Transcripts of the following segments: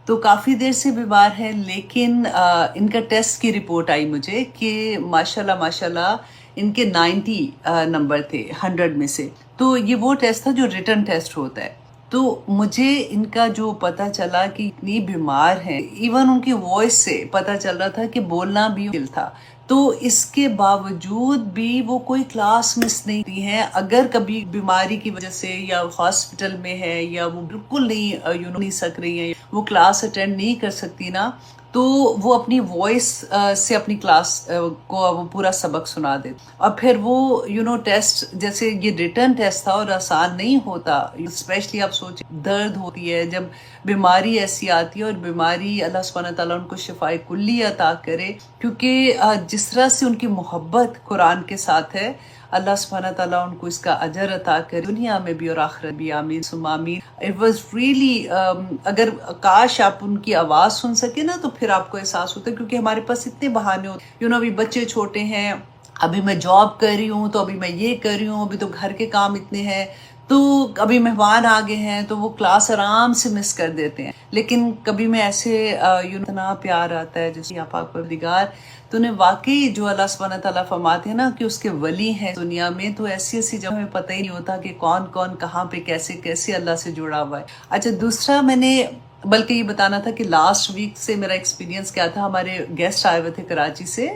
تو کافی دیر سے بیمار ہے، لیکن ان کا ٹیسٹ کی رپورٹ آئی مجھے کہ ماشاءاللہ ماشاءاللہ ان کے 90 نمبر تھے 100 میں سے. تو یہ وہ ٹیسٹ تھا جو ریٹن ٹیسٹ ہوتا ہے. تو مجھے ان کا جو پتہ چلا کہ اتنی بیمار ہیں، ایون ان کی وائس سے پتہ چل رہا تھا کہ بولنا بھی مشکل تھا. تو اس کے باوجود بھی وہ کوئی کلاس مس نہیں کی ہیں. اگر کبھی بیماری کی وجہ سے یا ہاسپٹل میں ہے یا وہ بالکل نہیں سک رہی ہیں، وہ کلاس اٹینڈ نہیں کر سکتی نا، تو وہ اپنی وائس سے اپنی کلاس کو وہ پورا سبق سنا دیتے. اور پھر وہ ٹیسٹ، جیسے یہ ریٹن ٹیسٹ تھا اور آسان نہیں ہوتا. اسپیشلی آپ سوچیں درد ہوتی ہے جب بیماری ایسی آتی ہے، اور بیماری اللہ سبحانہ تعالیٰ ان کو شفائے کلی عطا کرے، کیونکہ جس طرح سے ان کی محبت قرآن کے ساتھ ہے، اللہ سبحانہ تعالیٰ ان کو اس کا اجر عطا کرے دنیا میں بھی اور آخرت بھی. آمین ثم آمین. اٹ واز ریئلی، اگر کاش آپ ان کی آواز سن سکے نا تو پھر آپ کو احساس ہوتا ہے، کیونکہ ہمارے پاس اتنے بہانے ہوتے ابھی بچے چھوٹے ہیں، ابھی میں جاب کر رہی ہوں، تو ابھی میں یہ کر رہی ہوں، ابھی تو گھر کے کام اتنے ہیں، تو ابھی مہمان آ گئے ہیں تو وہ کلاس آرام سے مس کر دیتے ہیں. لیکن کبھی میں ایسے اتنا پیار آتا ہے جیسے یا پاک پروردگار تو نے واقعی جو اللہ سبحانہ تعالیٰ فرماتے ہیں نا کہ اس کے ولی ہیں دنیا میں، تو ایسی ایسی جگہ ہمیں پتہ ہی نہیں ہوتا کہ کون کون کہاں پہ کیسے کیسے اللہ سے جڑا ہوا ہے. اچھا، دوسرا میں نے بلکہ یہ بتانا تھا کہ لاسٹ ویک سے میرا ایکسپیرینس کیا تھا. ہمارے گیسٹ آئے ہوئے تھے کراچی سے،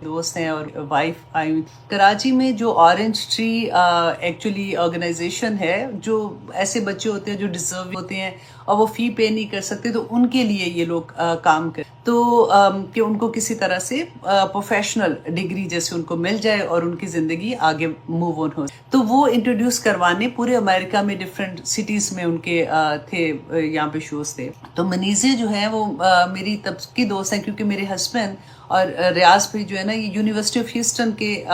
دوست ہیں اور وائف آئی ہوئی. کراچی میں جو اورنج ٹری ایکچولی آرگنائزیشن ہے، جو ایسے بچے ہوتے ہیں جو ڈیزرو ہوتے ہیں اور وہ فی پے نہیں کر سکتے، تو ان کے لیے یہ لوگ کام کریں، تو کہ ان کو کسی طرح سے پروفیشنل ڈگری جیسے ان کو مل جائے اور ان کی زندگی آگے موو آن ہو. تو وہ انٹروڈیوس کروانے پورے امریکہ میں ڈفرینٹ سٹیز میں ان کے تھے یہاں پہ شوز تھے. تو منیزے جو ہیں وہ میری تب کی دوست ہیں، کیونکہ میرے ہسبینڈ اور ریاض بھی جو ہے نا یہ یونیورسٹی آف ہیوسٹن کے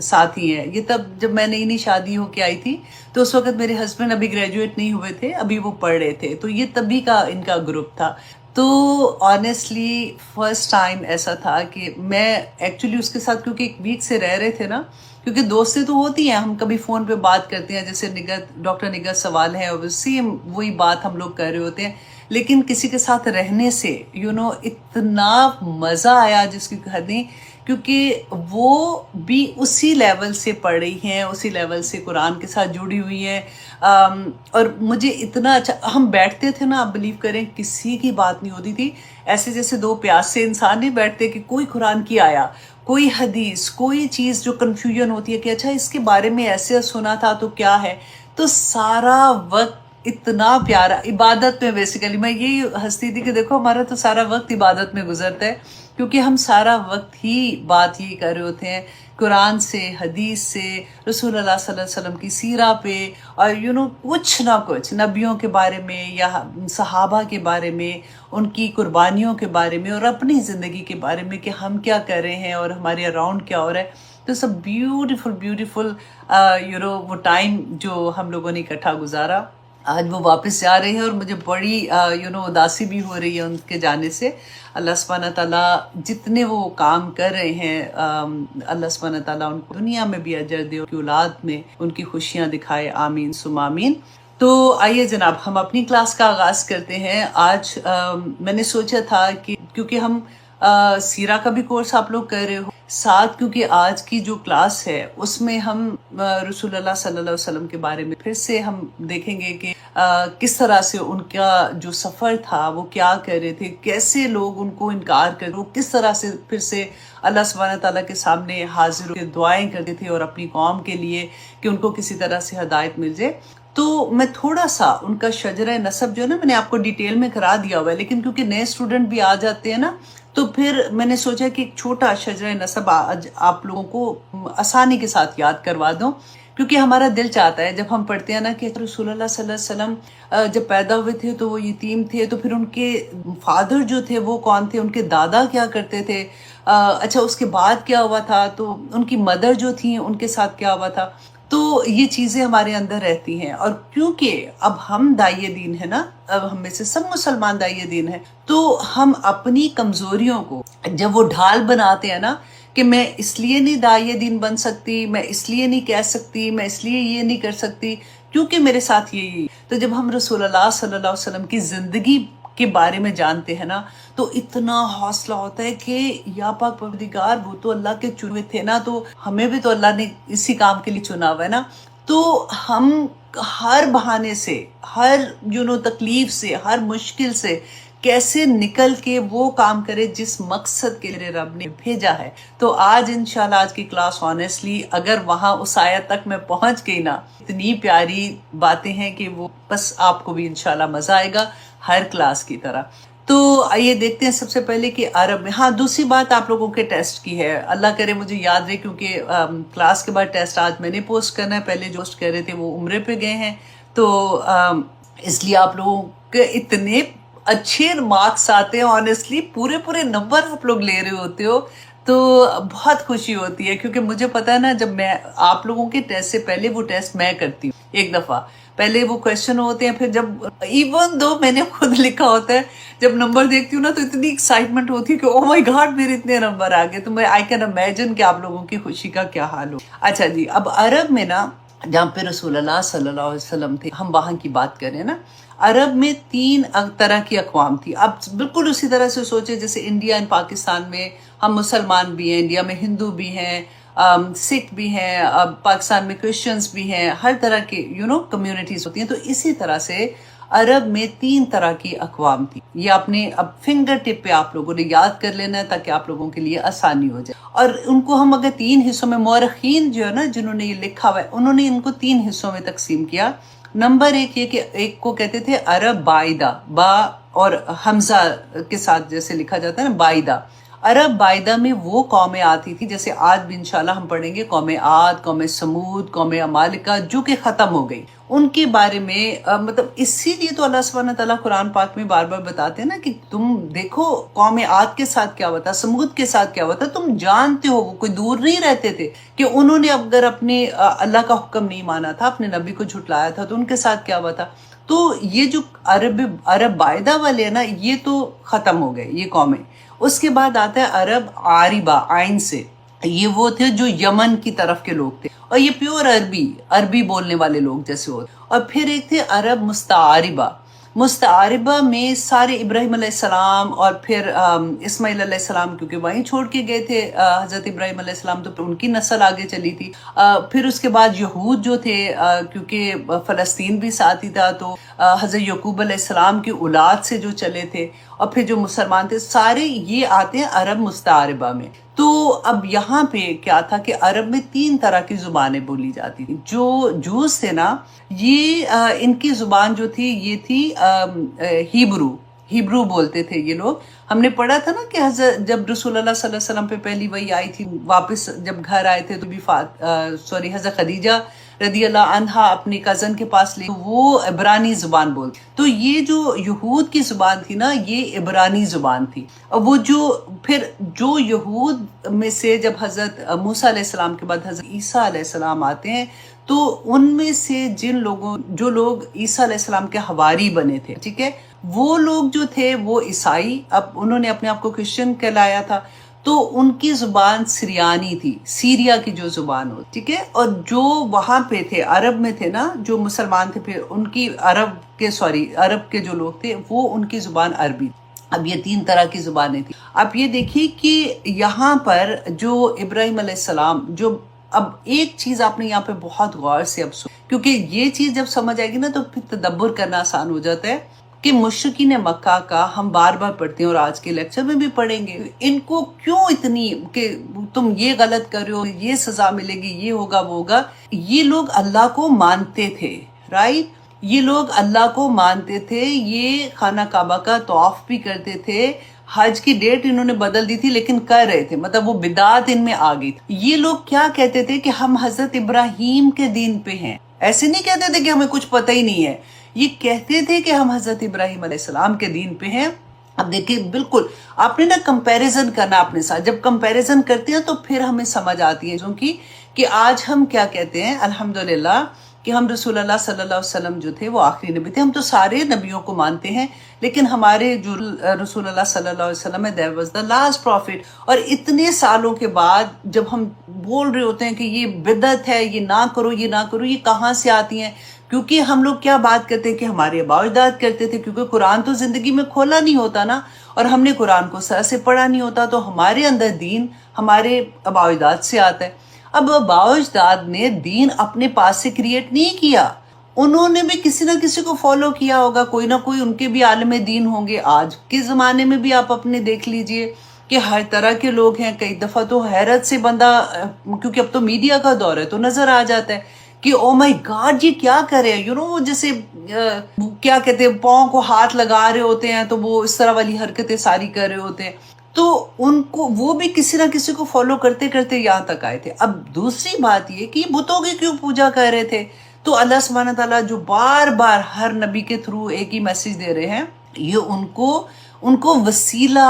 ساتھی ہیں. یہ تب جب میں نئی نئی شادی ہو کے آئی تھی تو اس وقت میرے ہسبینڈ ابھی گریجویٹ نہیں ہوئے تھے، ابھی وہ پڑھ رہے تھے. تو یہ تبھی کا ان کا گروپ تھا. تو آنیسٹلی فرسٹ ٹائم ایسا تھا کہ میں ایکچولی اس کے ساتھ کیونکہ ایک ویک سے رہ رہے تھے نا، کیونکہ دوستیں تو ہوتی ہیں، ہم کبھی فون پہ بات کرتے ہیں، جیسے ڈاکٹر نگہت سوال ہے اور سیم وہی بات ہم لوگ کر رہے ہوتے ہیں. لیکن کسی کے ساتھ رہنے سے اتنا مزہ آیا جس کی حد نہیں، کیونکہ وہ بھی اسی لیول سے پڑھ رہی ہیں، اسی لیول سے قرآن کے ساتھ جڑی ہوئی ہیں. اور مجھے اتنا اچھا، ہم بیٹھتے تھے نا، آپ بلیو کریں کسی کی بات نہیں ہوتی تھی، ایسے جیسے دو پیاسے انسان نہیں بیٹھتے کہ کوئی قرآن کی آیا، کوئی حدیث، کوئی چیز جو کنفیوژن ہوتی ہے کہ اچھا اس کے بارے میں ایسے سنا تھا تو کیا ہے. تو سارا وقت اتنا پیارا عبادت میں، بیسیکلی میں یہی ہنستی تھی کہ دیکھو ہمارا تو سارا وقت عبادت میں گزرتا ہے، کیونکہ ہم سارا وقت ہی بات یہی کر رہے ہوتے ہیں قرآن سے، حدیث سے، رسول اللہ صلی اللہ علیہ وسلم کی سیرہ پہ، اور کچھ نہ کچھ نبیوں کے بارے میں یا صحابہ کے بارے میں، ان کی قربانیوں کے بارے میں، اور اپنی زندگی کے بارے میں کہ ہم کیا کر رہے ہیں اور ہمارے اراؤنڈ کیا ہو رہا ہے. تو سب بیوٹیفل وہ ٹائم جو ہم لوگوں نے اکٹھا گزارا. آج وہ واپس جا رہے ہیں اور مجھے بڑی اداسی بھی ہو رہی ہے ان کے جانے سے. اللہ سبحانہ تعالیٰ جتنے وہ کام کر رہے ہیں، اللہ سبحانہ تعالیٰ ان کو دنیا میں بھی اجر دے، ان کی اولاد میں ان کی خوشیاں دکھائے. آمین ثم آمین. تو آئیے جناب ہم اپنی کلاس کا آغاز کرتے ہیں. آج میں نے سوچا تھا کہ کیونکہ ہم سیرہ کا بھی کورس آپ لوگ کر رہے ہو ساتھ، کیونکہ آج کی جو کلاس ہے اس میں ہم رسول اللہ صلی اللہ علیہ وسلم کے بارے میں پھر سے ہم دیکھیں گے کہ کس طرح سے ان کا جو سفر تھا وہ کیا کر رہے تھے، کیسے لوگ ان کو انکار کر رہے، وہ کس طرح سے پھر سے اللہ سبحانہ تعالیٰ کے سامنے حاضر ہو کے دعائیں کرتے تھے اور اپنی قوم کے لیے کہ ان کو کسی طرح سے ہدایت مل جائے. تو میں تھوڑا سا ان کا شجرہ نسب جو ہے نا میں نے آپ کو ڈیٹیل میں کرا دیا ہوا ہے، لیکن کیونکہ نئے اسٹوڈنٹ بھی آ جاتے ہیں نا، تو پھر میں نے سوچا کہ ایک چھوٹا شجرہ نسب آج آپ لوگوں کو آسانی کے ساتھ یاد کروا دوں، کیونکہ ہمارا دل چاہتا ہے جب ہم پڑھتے ہیں نا کہ رسول اللہ صلی اللہ علیہ وسلم جب پیدا ہوئے تھے تو وہ یتیم تھے، تو پھر ان کے فادر جو تھے وہ کون تھے، ان کے دادا کیا کرتے تھے، اچھا اس کے بعد کیا ہوا تھا، تو ان کی مدر جو تھیں ان کے ساتھ کیا ہوا تھا. تو یہ چیزیں ہمارے اندر رہتی ہیں. اور کیونکہ اب ہم داعیے دین ہیں نا، اب ہم میں سے سب مسلمان داعیے دین ہیں، تو ہم اپنی کمزوریوں کو جب وہ ڈھال بناتے ہیں نا کہ میں اس لیے نہیں داعیے دین بن سکتی، میں اس لیے نہیں کہہ سکتی، میں اس لیے یہ نہیں کر سکتی کیونکہ میرے ساتھ یہی. تو جب ہم رسول اللہ صلی اللہ علیہ وسلم کی زندگی کے بارے میں جانتے ہیں نا تو اتنا حوصلہ ہوتا ہے کہ یا پاک پروردگار وہ تو اللہ کے چنے تھے نا، تو ہمیں بھی تو اللہ نے اسی کام کے لیے چنا ہوا ہے نا، تو ہم ہر بہانے سے، ہر تکلیف سے، ہر مشکل سے کیسے نکل کے وہ کام کرے جس مقصد کے لیے رب نے بھیجا ہے۔ تو آج انشاءاللہ آج کی کلاس آنیسٹلی اگر وہاں اس آیت تک میں پہنچ گئی نا، اتنی پیاری باتیں ہیں کہ وہ بس آپ کو بھی انشاءاللہ مزہ آئے گا ہر کلاس کی طرح۔ تو آئیے دیکھتے ہیں سب سے پہلے کہ عرب میں، ہاں دوسری بات آپ لوگوں کے ٹیسٹ کی ہے، اللہ کرے مجھے یاد رہے، کیونکہ کلاس کے بعد ٹیسٹ آج میں نے پوسٹ کرنا ہے، پہلے جو پوسٹ کر رہے تھے وہ عمرے پہ گئے ہیں، تو اس لیے آپ لوگوں کے اتنے اچھے مارکس آتے ہیں، آنیسٹلی پورے نمبر آپ لوگ لے رہے ہوتے ہو، تو بہت خوشی ہوتی ہے، کیونکہ مجھے پتا ہے نا جب میں آپ لوگوں کے ٹیسٹ سے پہلے وہ ٹیسٹ میں کرتی ہوں ایک دفعہ، پہلے وہ کویشچن ہوتے ہیں، پھر جب ایون دو میں نے خود لکھا ہوتا ہے، جب نمبر دیکھتی ہوں نا تو اتنی ایکسائٹمنٹ ہوتی ہے کہ او مائی گاڈ میرے اتنے نمبر آ گئے، تو میں آئی کین امیجن کہ آپ لوگوں کی خوشی کا کیا حال ہو۔ اچھا جی، اب عرب میں نا جہاں پہ رسول اللہ صلی اللہ علیہ وسلم تھے، ہم وہاں کی بات کریں نا، عرب میں 3 طرح کی اقوام تھی۔ اب بالکل اسی طرح سے سوچے جیسے انڈیا اینڈ پاکستان میں ہم مسلمان بھی ہیں، انڈیا میں ہندو بھی ہیں، سکھ بھی ہیں، پاکستان میں کرسچنز بھی ہیں، ہر طرح کے کمیونٹیز ہوتی ہیں، تو اسی طرح سے عرب میں 3 طرح کی اقوام تھی۔ یہ اپنے اب فنگر ٹپ پہ آپ لوگوں نے یاد کر لینا ہے تاکہ آپ لوگوں کے لیے آسانی ہو جائے، اور ان کو ہم اگر 3 حصوں میں، مورخین جو ہے نا جنہوں نے یہ لکھا ہوا ہے انہوں نے ان کو 3 حصوں میں تقسیم کیا۔ نمبر 1 یہ کہ ایک کو کہتے تھے عرب بائدہ، با اور حمزہ کے ساتھ جیسے لکھا جاتا ہے نا بائدہ، عرب بائدہ میں وہ قومیں آتی تھی جیسے آج بھی انشاءاللہ ہم پڑھیں گے، قوم عاد، قوم سمود، قوم عمالقہ جو کہ ختم ہو گئی، ان کے بارے میں مطلب اسی لیے تو اللہ سبحانہ تعالیٰ قرآن پاک میں بار بار بتاتے ہیں نا کہ تم دیکھو قوم عاد کے ساتھ کیا ہوا تھا، سمود کے ساتھ کیا ہوا تھا، تم جانتے ہو وہ کوئی دور نہیں رہتے تھے کہ انہوں نے اگر اپنے اللہ کا حکم نہیں مانا تھا، اپنے نبی کو جھٹلایا تھا، تو ان کے ساتھ کیا ہوا تھا۔ تو یہ جو عرب بائدہ والے ہیں نا یہ تو ختم ہو گئے یہ قومیں۔ اس کے بعد آتا ہے عرب عاربہ، عین سے، یہ وہ تھے جو یمن کی طرف کے لوگ تھے، اور یہ پیور عربی بولنے والے لوگ جیسے ہوتے، اور پھر ایک تھے عرب مستعاربہ۔ مستعاربہ میں سارے ابراہیم علیہ السلام اور پھر اسماعیل علیہ السلام، کیونکہ وہیں چھوڑ کے گئے تھے حضرت ابراہیم علیہ السلام، تو پھر ان کی نسل آگے چلی تھی۔ پھر اس کے بعد یہود جو تھے، کیونکہ فلسطین بھی ساتھ ہی تھا، تو حضرت یعقوب علیہ السلام کی اولاد سے جو چلے تھے، اور پھر جو مسلمان تھے سارے یہ آتے ہیں عرب مستعاربہ میں۔ تو اب یہاں پہ کیا تھا کہ عرب میں 3 طرح کی زبانیں بولی جاتی تھیں۔ جو جوز تھے نا یہ ان کی زبان جو تھی یہ تھی ہیبرو بولتے تھے یہ لوگ۔ ہم نے پڑھا تھا نا کہ جب رسول اللہ صلی اللہ علیہ وسلم پہ پہلی وحی آئی تھی، واپس جب گھر آئے تھے تو بھی حضرت خدیجہ رضی اللہ عنہا اپنی کزن کے پاس لے، وہ عبرانی زبان بولتی، تو یہ جو یہود کی زبان تھی نا یہ عبرانی زبان تھی۔ اور وہ جو یہود میں سے جب حضرت موسیٰ علیہ السلام کے بعد حضرت عیسیٰ علیہ السلام آتے ہیں، تو ان میں سے جو لوگ عیسیٰ علیہ السلام کے حواری بنے تھے، ٹھیک ہے، وہ لوگ جو تھے وہ عیسائی، اب انہوں نے اپنے آپ کو کرسچن کہلایا تھا، تو ان کی زبان سریانی تھی، سیریا کی جو زبان ہو، ٹھیک ہے، اور جو وہاں پہ تھے عرب میں تھے نا جو مسلمان تھے، پھر ان کی عرب کے جو لوگ تھے وہ ان کی زبان عربی تھی۔ اب یہ 3 طرح کی زبانیں تھیں۔ اب یہ دیکھیے کہ یہاں پر جو ابراہیم علیہ السلام، جو اب ایک چیز آپ نے یہاں پہ بہت غور سے اب کیونکہ یہ چیز جب سمجھ آئے گی نا تو پھر تدبر کرنا آسان ہو جاتا ہے کہ مشرکین مکہ کا ہم بار بار پڑھتے ہیں اور آج کے لیکچر میں بھی پڑھیں گے، ان کو کیوں اتنی کہ تم یہ غلط کر رہے ہو، یہ سزا ملے گی، یہ ہوگا وہ ہوگا۔ یہ لوگ اللہ کو مانتے تھے، رائٹ، یہ لوگ اللہ کو مانتے تھے، یہ خانہ کعبہ کا طواف بھی کرتے تھے، حج کی ڈیٹ انہوں نے بدل دی تھی لیکن کر رہے تھے، مطلب وہ بدعت ان میں آ گئی تھی۔ یہ لوگ کیا کہتے تھے کہ ہم حضرت ابراہیم کے دین پہ ہیں، ایسے نہیں کہتے تھے کہ ہمیں کچھ پتہ ہی نہیں ہے، یہ کہتے تھے کہ ہم حضرت ابراہیم علیہ السلام کے دین پہ ہیں۔ اب دیکھیں بالکل آپ نے نا کمپیریزن کرنا اپنے ساتھ، جب کمپیریزن کرتے ہیں تو پھر ہمیں سمجھ آتی ہے، کیونکہ کہ آج ہم کیا کہتے ہیں الحمدللہ کہ ہم رسول اللہ صلی اللہ علیہ وسلم جو تھے وہ آخری نبی تھے، ہم تو سارے نبیوں کو مانتے ہیں، لیکن ہمارے جو رسول اللہ صلی اللہ علیہ وسلم ہے that was the last prophet۔ اور اتنے سالوں کے بعد جب ہم بول رہے ہوتے ہیں کہ یہ بدعت ہے، یہ نہ کرو، یہ نہ کرو، یہ کہاں سے آتی ہیں؟ کیونکہ ہم لوگ کیا بات کرتے ہیں کہ ہمارے آباء و اجداد کرتے تھے، کیونکہ قرآن تو زندگی میں کھولا نہیں ہوتا نا، اور ہم نے قرآن کو سر سے پڑھا نہیں ہوتا، تو ہمارے اندر دین ہمارے آباء و اجداد سے آتا ہے۔ اب آباء و اجداد نے دین اپنے پاس سے کریٹ نہیں کیا، انہوں نے بھی کسی نہ کسی کو فالو کیا ہوگا، کوئی نہ کوئی ان کے بھی عالم دین ہوں گے۔ آج کے زمانے میں بھی آپ اپنے دیکھ لیجئے کہ ہر طرح کے لوگ ہیں، کئی دفعہ تو حیرت سے بندہ، کیونکہ اب تو میڈیا کا دور ہے تو نظر آ جاتا ہے کہ او مائی گاڈ یہ کیا کر رہے ہیں، وہ جیسے کیا کہتے ہیں، پاؤں کو ہاتھ لگا رہے ہوتے ہیں تو وہ اس طرح والی حرکتیں ساری کر رہے ہوتے ہیں، تو ان کو وہ بھی کسی نہ کسی کو فالو کرتے کرتے یہاں تک آئے تھے۔ اب دوسری بات یہ کہ یہ بتوں کی کیوں پوجا کر رہے تھے، تو اللہ سبحانہ تعالیٰ جو بار بار ہر نبی کے تھرو ایک ہی میسج دے رہے ہیں، یہ ان کو وسیلہ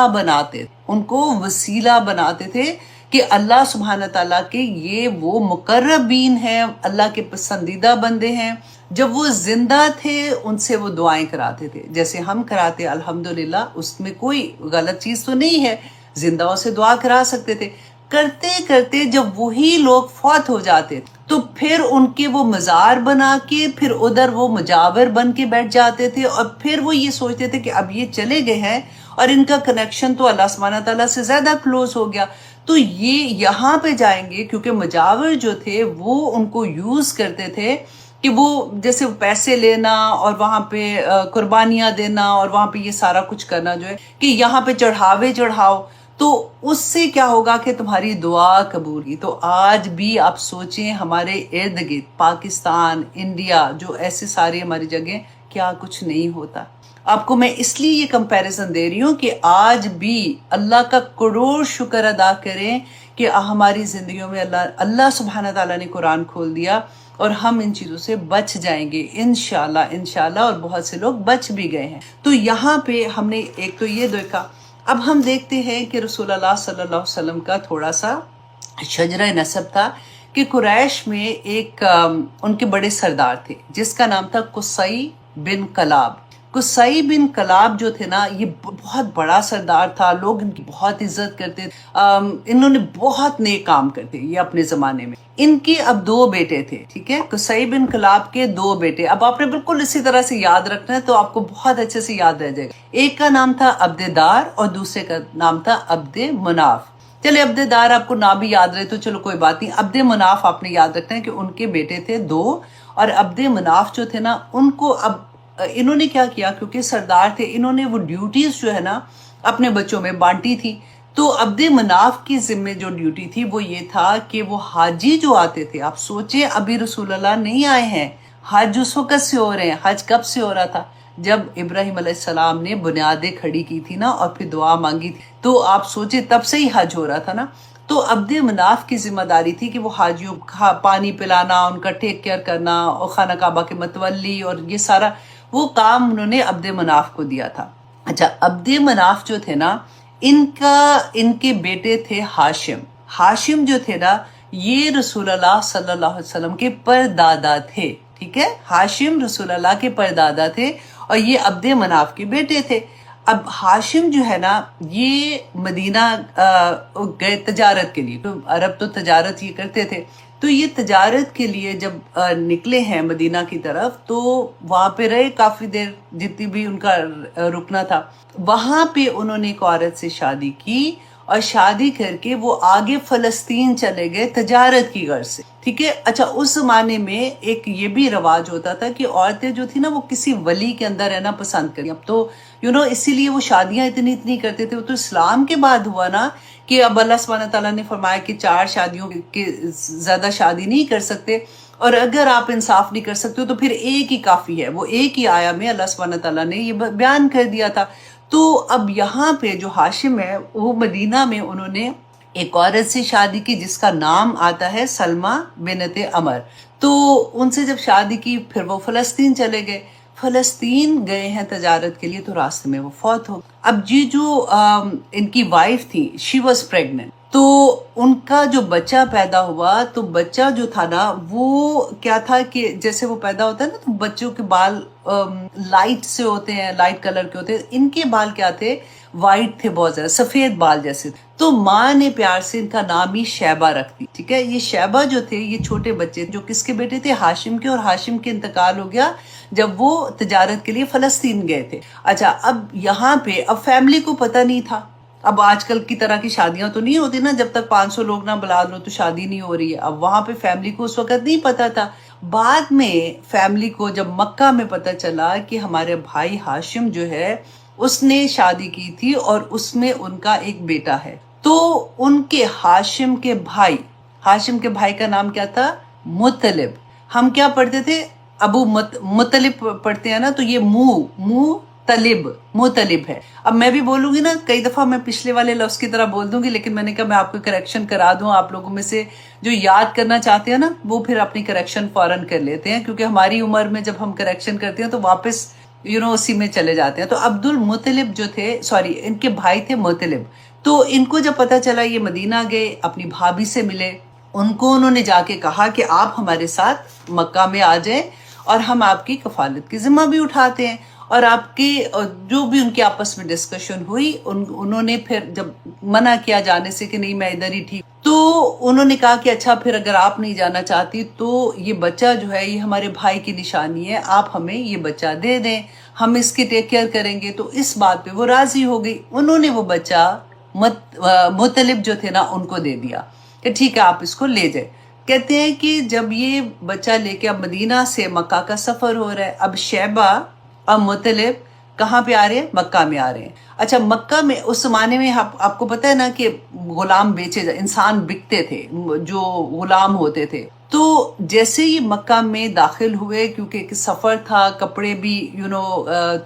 بناتے تھے کہ اللہ سبحانہ تعالیٰ کے یہ وہ مقربین ہیں، اللہ کے پسندیدہ بندے ہیں، جب وہ زندہ تھے ان سے وہ دعائیں کراتے تھے جیسے ہم کراتے، الحمدللہ اس میں کوئی غلط چیز تو نہیں ہے، زندہوں سے دعا کرا سکتے تھے۔ کرتے کرتے جب وہی لوگ فوت ہو جاتے تو پھر ان کے وہ مزار بنا کے پھر ادھر وہ مجاور بن کے بیٹھ جاتے تھے، اور پھر وہ یہ سوچتے تھے کہ اب یہ چلے گئے ہیں اور ان کا کنیکشن تو اللہ سبحانہ تعالیٰ سے زیادہ کلوز ہو گیا، تو یہ یہاں پہ جائیں گے، کیونکہ مجاور جو تھے وہ ان کو یوز کرتے تھے کہ وہ جیسے پیسے لینا اور وہاں پہ قربانیاں دینا اور وہاں پہ یہ سارا کچھ کرنا جو ہے کہ یہاں پہ چڑھاؤ، تو اس سے کیا ہوگا کہ تمہاری دعا قبول ہوگی۔ تو آج بھی آپ سوچیں ہمارے ارد گرد پاکستان، انڈیا، جو ایسے سارے ہماری جگہیں، کیا کچھ نہیں ہوتا۔ آپ کو میں اس لیے یہ کمپیریزن دے رہی ہوں کہ آج بھی اللہ کا کروڑ شکر ادا کریں کہ ہماری زندگیوں میں اللہ سبحانہ تعالیٰ نے قرآن کھول دیا اور ہم ان چیزوں سے بچ جائیں گے انشاءاللہ، اور بہت سے لوگ بچ بھی گئے ہیں۔ تو یہاں پہ ہم نے ایک تو یہ دیکھا، اب ہم دیکھتے ہیں کہ رسول اللہ صلی اللہ علیہ وسلم کا تھوڑا سا شجرہ نسب تھا کہ قریش میں ایک ان کے بڑے سردار تھے جس کا نام تھا قصی بن کلاب۔ قصی بن کلاب جو تھے نا، یہ بہت بڑا سردار تھا، لوگ ان کی بہت عزت کرتے، انہوں نے بہت نیک کام کرتے یہ اپنے زمانے میں۔ ان کے اب 2 بیٹے تھے، ٹھیک ہے، قصی بن کلاب کے 2 بیٹے۔ اب آپ نے بالکل اسی طرح سے یاد رکھنا ہے تو آپ کو بہت اچھے سے یاد رہ جائے گا۔ ایک کا نام تھا عبددار اور دوسرے کا نام تھا عبد مناف۔ چلے عبددار آپ کو نہ بھی یاد رہے تو چلو کوئی بات نہیں، عبد مناف آپ نے یاد رکھنا ہے کہ ان کے بیٹے تھے 2، اور عبد مناف جو تھے نا، ان کو اب انہوں نے کیا کیا، کیونکہ سردار تھے، انہوں نے وہ ڈیوٹیز جو ہے نا اپنے بچوں میں بانٹی تھی۔ تو عبد مناف کی ذمہ جو ڈیوٹی تھی وہ یہ تھا کہ وہ حاجی جو آتے تھے، آپ سوچیں ابھی رسول اللہ نہیں آئے ہیں، حج اس وقت سے ہو رہے ہیں۔ حج کب سے ہو رہا تھا؟ جب ابراہیم علیہ السلام نے بنیادیں کھڑی کی تھی نا اور پھر دعا مانگی تھی، تو آپ سوچیں تب سے ہی حج ہو رہا تھا نا۔ تو عبد مناف کی ذمہ داری تھی کہ وہ حاجیوں کا پانی پلانا، ان کا ٹیک کیئر کرنا، اور خانہ کعبہ کے متولی، اور یہ سارا وہ کام انہوں نے عبد مناف کو دیا تھا۔ اچھا، عبد مناف جو تھے نا، ان کے بیٹے تھے ہاشم جو تھے نا، یہ رسول اللہ صلی اللہ علیہ وسلم کے پردادا تھے، ٹھیک ہے، ہاشم رسول اللہ کے پردادا تھے اور یہ عبد مناف کے بیٹے تھے۔ اب ہاشم جو ہے نا، یہ مدینہ گئے تجارت کے لیے، تو عرب تو تجارت ہی کرتے تھے، تو یہ تجارت کے لیے جب نکلے ہیں مدینہ کی طرف تو وہاں پہ رہے کافی دیر، جتنی بھی ان کا رکنا تھا۔ وہاں پہ انہوں نے ایک عورت سے شادی کی اور شادی کر کے وہ آگے فلسطین چلے گئے تجارت کی غرض سے، ٹھیک ہے۔ اچھا، اس زمانے میں ایک یہ بھی رواج ہوتا تھا کہ عورتیں جو تھی نا وہ کسی ولی کے اندر رہنا پسند کریں۔ اب تو اسی لیے وہ شادیاں اتنی کرتے تھے، وہ تو اسلام کے بعد ہوا نا کہ اب اللہ سبحانہ تعالیٰ نے فرمایا کہ 4 شادیوں کے زیادہ شادی نہیں کر سکتے، اور اگر آپ انصاف نہیں کر سکتے تو پھر ایک ہی کافی ہے۔ وہ ایک ہی آیا میں اللہ سبحانہ تعالیٰ نے یہ بیان کر دیا تھا۔ تو اب یہاں پہ جو ہاشم ہے وہ مدینہ میں انہوں نے ایک عورت سے شادی کی جس کا نام آتا ہے سلمہ بنت عمر۔ تو ان سے جب شادی کی پھر وہ فلسطین چلے گئے، فلسطین گئے ہیں تجارت کے لیے، تو راستے میں وہ فوت ہو۔ اب یہ جو ان کی وائف تھی، شی واز پریگننٹ، تو ان کا جو بچہ پیدا ہوا تو بچہ جو تھا نا وہ کیا تھا کہ جیسے وہ پیدا ہوتا ہے نا تو بچوں کے بال لائٹ سے ہوتے ہیں، لائٹ کلر کے ہوتے ہیں، ان کے بال کیا تھے، وائٹ تھے بہت زیادہ, سفید بال جیسے. تو ماں نے پیار سے ان کا نام ہی شیبہ رکھ دی. ٹھیک ہے, یہ شیبہ جو تھے یہ چھوٹے بچے جو کس کے بیٹے تھے, ہاشم کے, اور ہاشم کے انتقال ہو گیا جب وہ تجارت کے لیے فلسطین گئے تھے. اچھا, اب یہاں پہ اب فیملی کو پتہ نہیں تھا. اب آج کل کی طرح کی شادیاں تو نہیں ہوتی نا, جب تک 500 لوگ نہ بلا لو تو شادی نہیں ہو رہی ہے. اب وہاں پہ فیملی کو اس وقت نہیں پتا تھا. بعد میں فیملی کو جب مکہ میں پتا چلا کہ ہمارے بھائی ہاشم جو ہے اس نے شادی کی تھی اور اس میں ان کا ایک بیٹا ہے, تو ان کے ہاشم کے بھائی کا نام کیا تھا, مطلب. ہم کیا پڑھتے تھے, ابو مطلب پڑھتے ہیں نا, تو یہ مطلب ہے. اب میں بھی بولوں گی نا, کئی دفعہ میں پچھلے والے لفظ کی طرح بول دوں گی, لیکن میں نے کہا میں آپ کو کریکشن کرا دوں. آپ لوگوں میں سے جو یاد کرنا چاہتے ہیں نا وہ پھر اپنی کریکشن فوراً کر لیتے ہیں, کیونکہ ہماری عمر میں جب ہم کریکشن کرتے ہیں تو واپس اسی میں چلے جاتے ہیں. تو عبد المطلب جو تھے, ان کے بھائی تھے مطلب. تو ان کو جب پتا چلا یہ مدینہ گئے, اپنی بھابھی سے ملے, انہوں نے جا کے کہا کہ آپ ہمارے ساتھ مکہ میں آ جائیں اور ہم آپ کی کفالت کی ذمہ بھی اٹھاتے ہیں. اور آپ کی جو بھی ان کے آپس میں ڈسکشن ہوئی, انہوں نے پھر جب منع کیا جانے سے کہ نہیں میں ادھر ہی ٹھیک, تو انہوں نے کہا کہ اچھا پھر اگر آپ نہیں جانا چاہتی تو یہ بچہ جو ہے یہ ہمارے بھائی کی نشانی ہے, آپ ہمیں یہ بچہ دے دیں, ہم اس کی ٹیک کیئر کریں گے. تو اس بات پہ وہ راضی ہو گئی. انہوں نے وہ بچہ مطلب جو تھے نا ان کو دے دیا کہ ٹھیک ہے آپ اس کو لے جائیں. کہتے ہیں کہ جب یہ بچہ لے کے اب مدینہ سے مکہ کا سفر ہو رہا ہے, اب شیبہ اور مطلب کہاں پہ آ رہے ہیں, مکہ میں آ رہے ہیں. اچھا, مکہ میں اس زمانے میں آپ کو پتہ ہے نا کہ غلام انسان بکتے تھے, جو غلام ہوتے تھے. تو جیسے ہی مکہ میں داخل ہوئے, کیونکہ ایک سفر تھا, کپڑے بھی